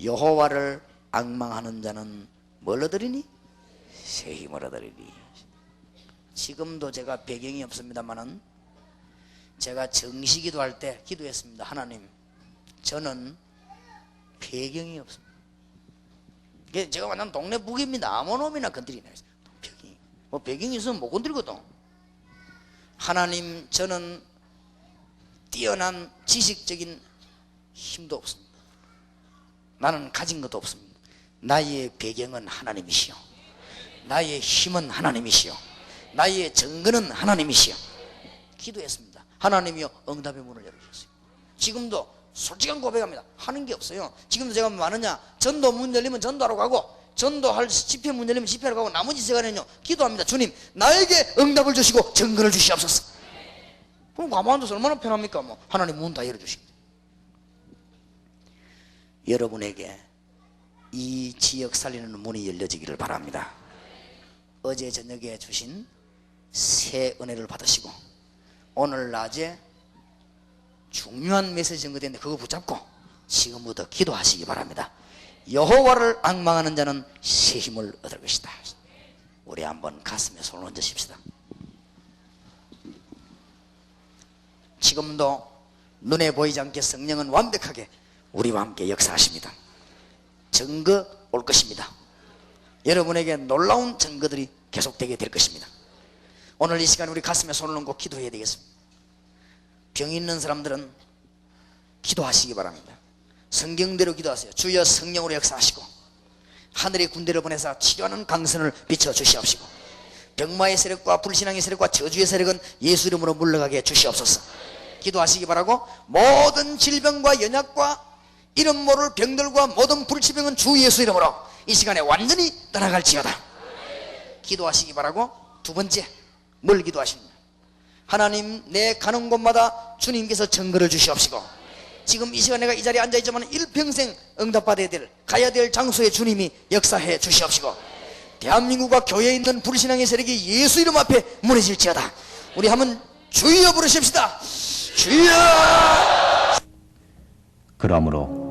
여호와를 앙망하는 자는 뭘 얻으리니? 새 힘을 얻으리니. 지금도 제가 배경이 없습니다만은 제가 정시기도 할 때 기도했습니다. 하나님, 저는 배경이 없습니다. 제가 완전 동네 북입니다. 아무 놈이나 건드리네. 배경이 있으면 못 건드리거든. 하나님, 저는 뛰어난 지식적인 힘도 없습니다. 나는 가진 것도 없습니다. 나의 배경은 하나님이시오. 나의 힘은 하나님이시오. 나의 증거는 하나님이시오. 기도했습니다. 하나님이요 응답의 문을 열어주셨어요. 지금도 솔직한 고백합니다. 하는 게 없어요. 지금도 제가 많으냐? 전도 문 열리면 전도하러 가고, 전도할 집회 문 열리면 집회하러 가고, 나머지 시간에는요 기도합니다. 주님, 나에게 응답을 주시고 증거를 주시옵소서. 그럼 가만히 앉아서 얼마나 편합니까? 뭐 하나님 문 다 열어주십니다. 여러분에게 이 지역 살리는 문이 열려지기를 바랍니다. 어제 저녁에 주신 새 은혜를 받으시고 오늘 낮에 중요한 메시지 전거되는데 그거 붙잡고 지금부터 기도하시기 바랍니다. 여호와를 앙망하는 자는 새 힘을 얻을 것이다. 우리 한번 가슴에 손을 얹으십시다. 지금도 눈에 보이지 않게 성령은 완벽하게 우리와 함께 역사하십니다. 증거 올 것입니다. 여러분에게 놀라운 증거들이 계속되게 될 것입니다. 오늘 이 시간 우리 가슴에 손을 얹고 기도해야 되겠습니다. 병이 있는 사람들은 기도하시기 바랍니다. 성경대로 기도하세요. 주여 성령으로 역사하시고 하늘의 군대를 보내사 치료하는 강선을 비춰주시옵시고 병마의 세력과 불신앙의 세력과 저주의 세력은 예수 이름으로 물러가게 해주시옵소서. 기도하시기 바라고 모든 질병과 연약과 이름 모를 병들과 모든 불치병은 주 예수 이름으로 이 시간에 완전히 떠나갈지어다. 기도하시기 바라고 두 번째 뭘 기도하십니까? 하나님 내 가는 곳마다 주님께서 증거를 주시옵시고 지금 이 시간 내가 이 자리에 앉아있지만 일평생 응답받아야 될 가야 될 장소에 주님이 역사해 주시옵시고 대한민국과 교회에 있는 불신앙의 세력이 예수 이름 앞에 무너질지어다. 우리 한번 주여 부르십시다. 주여. 그러므로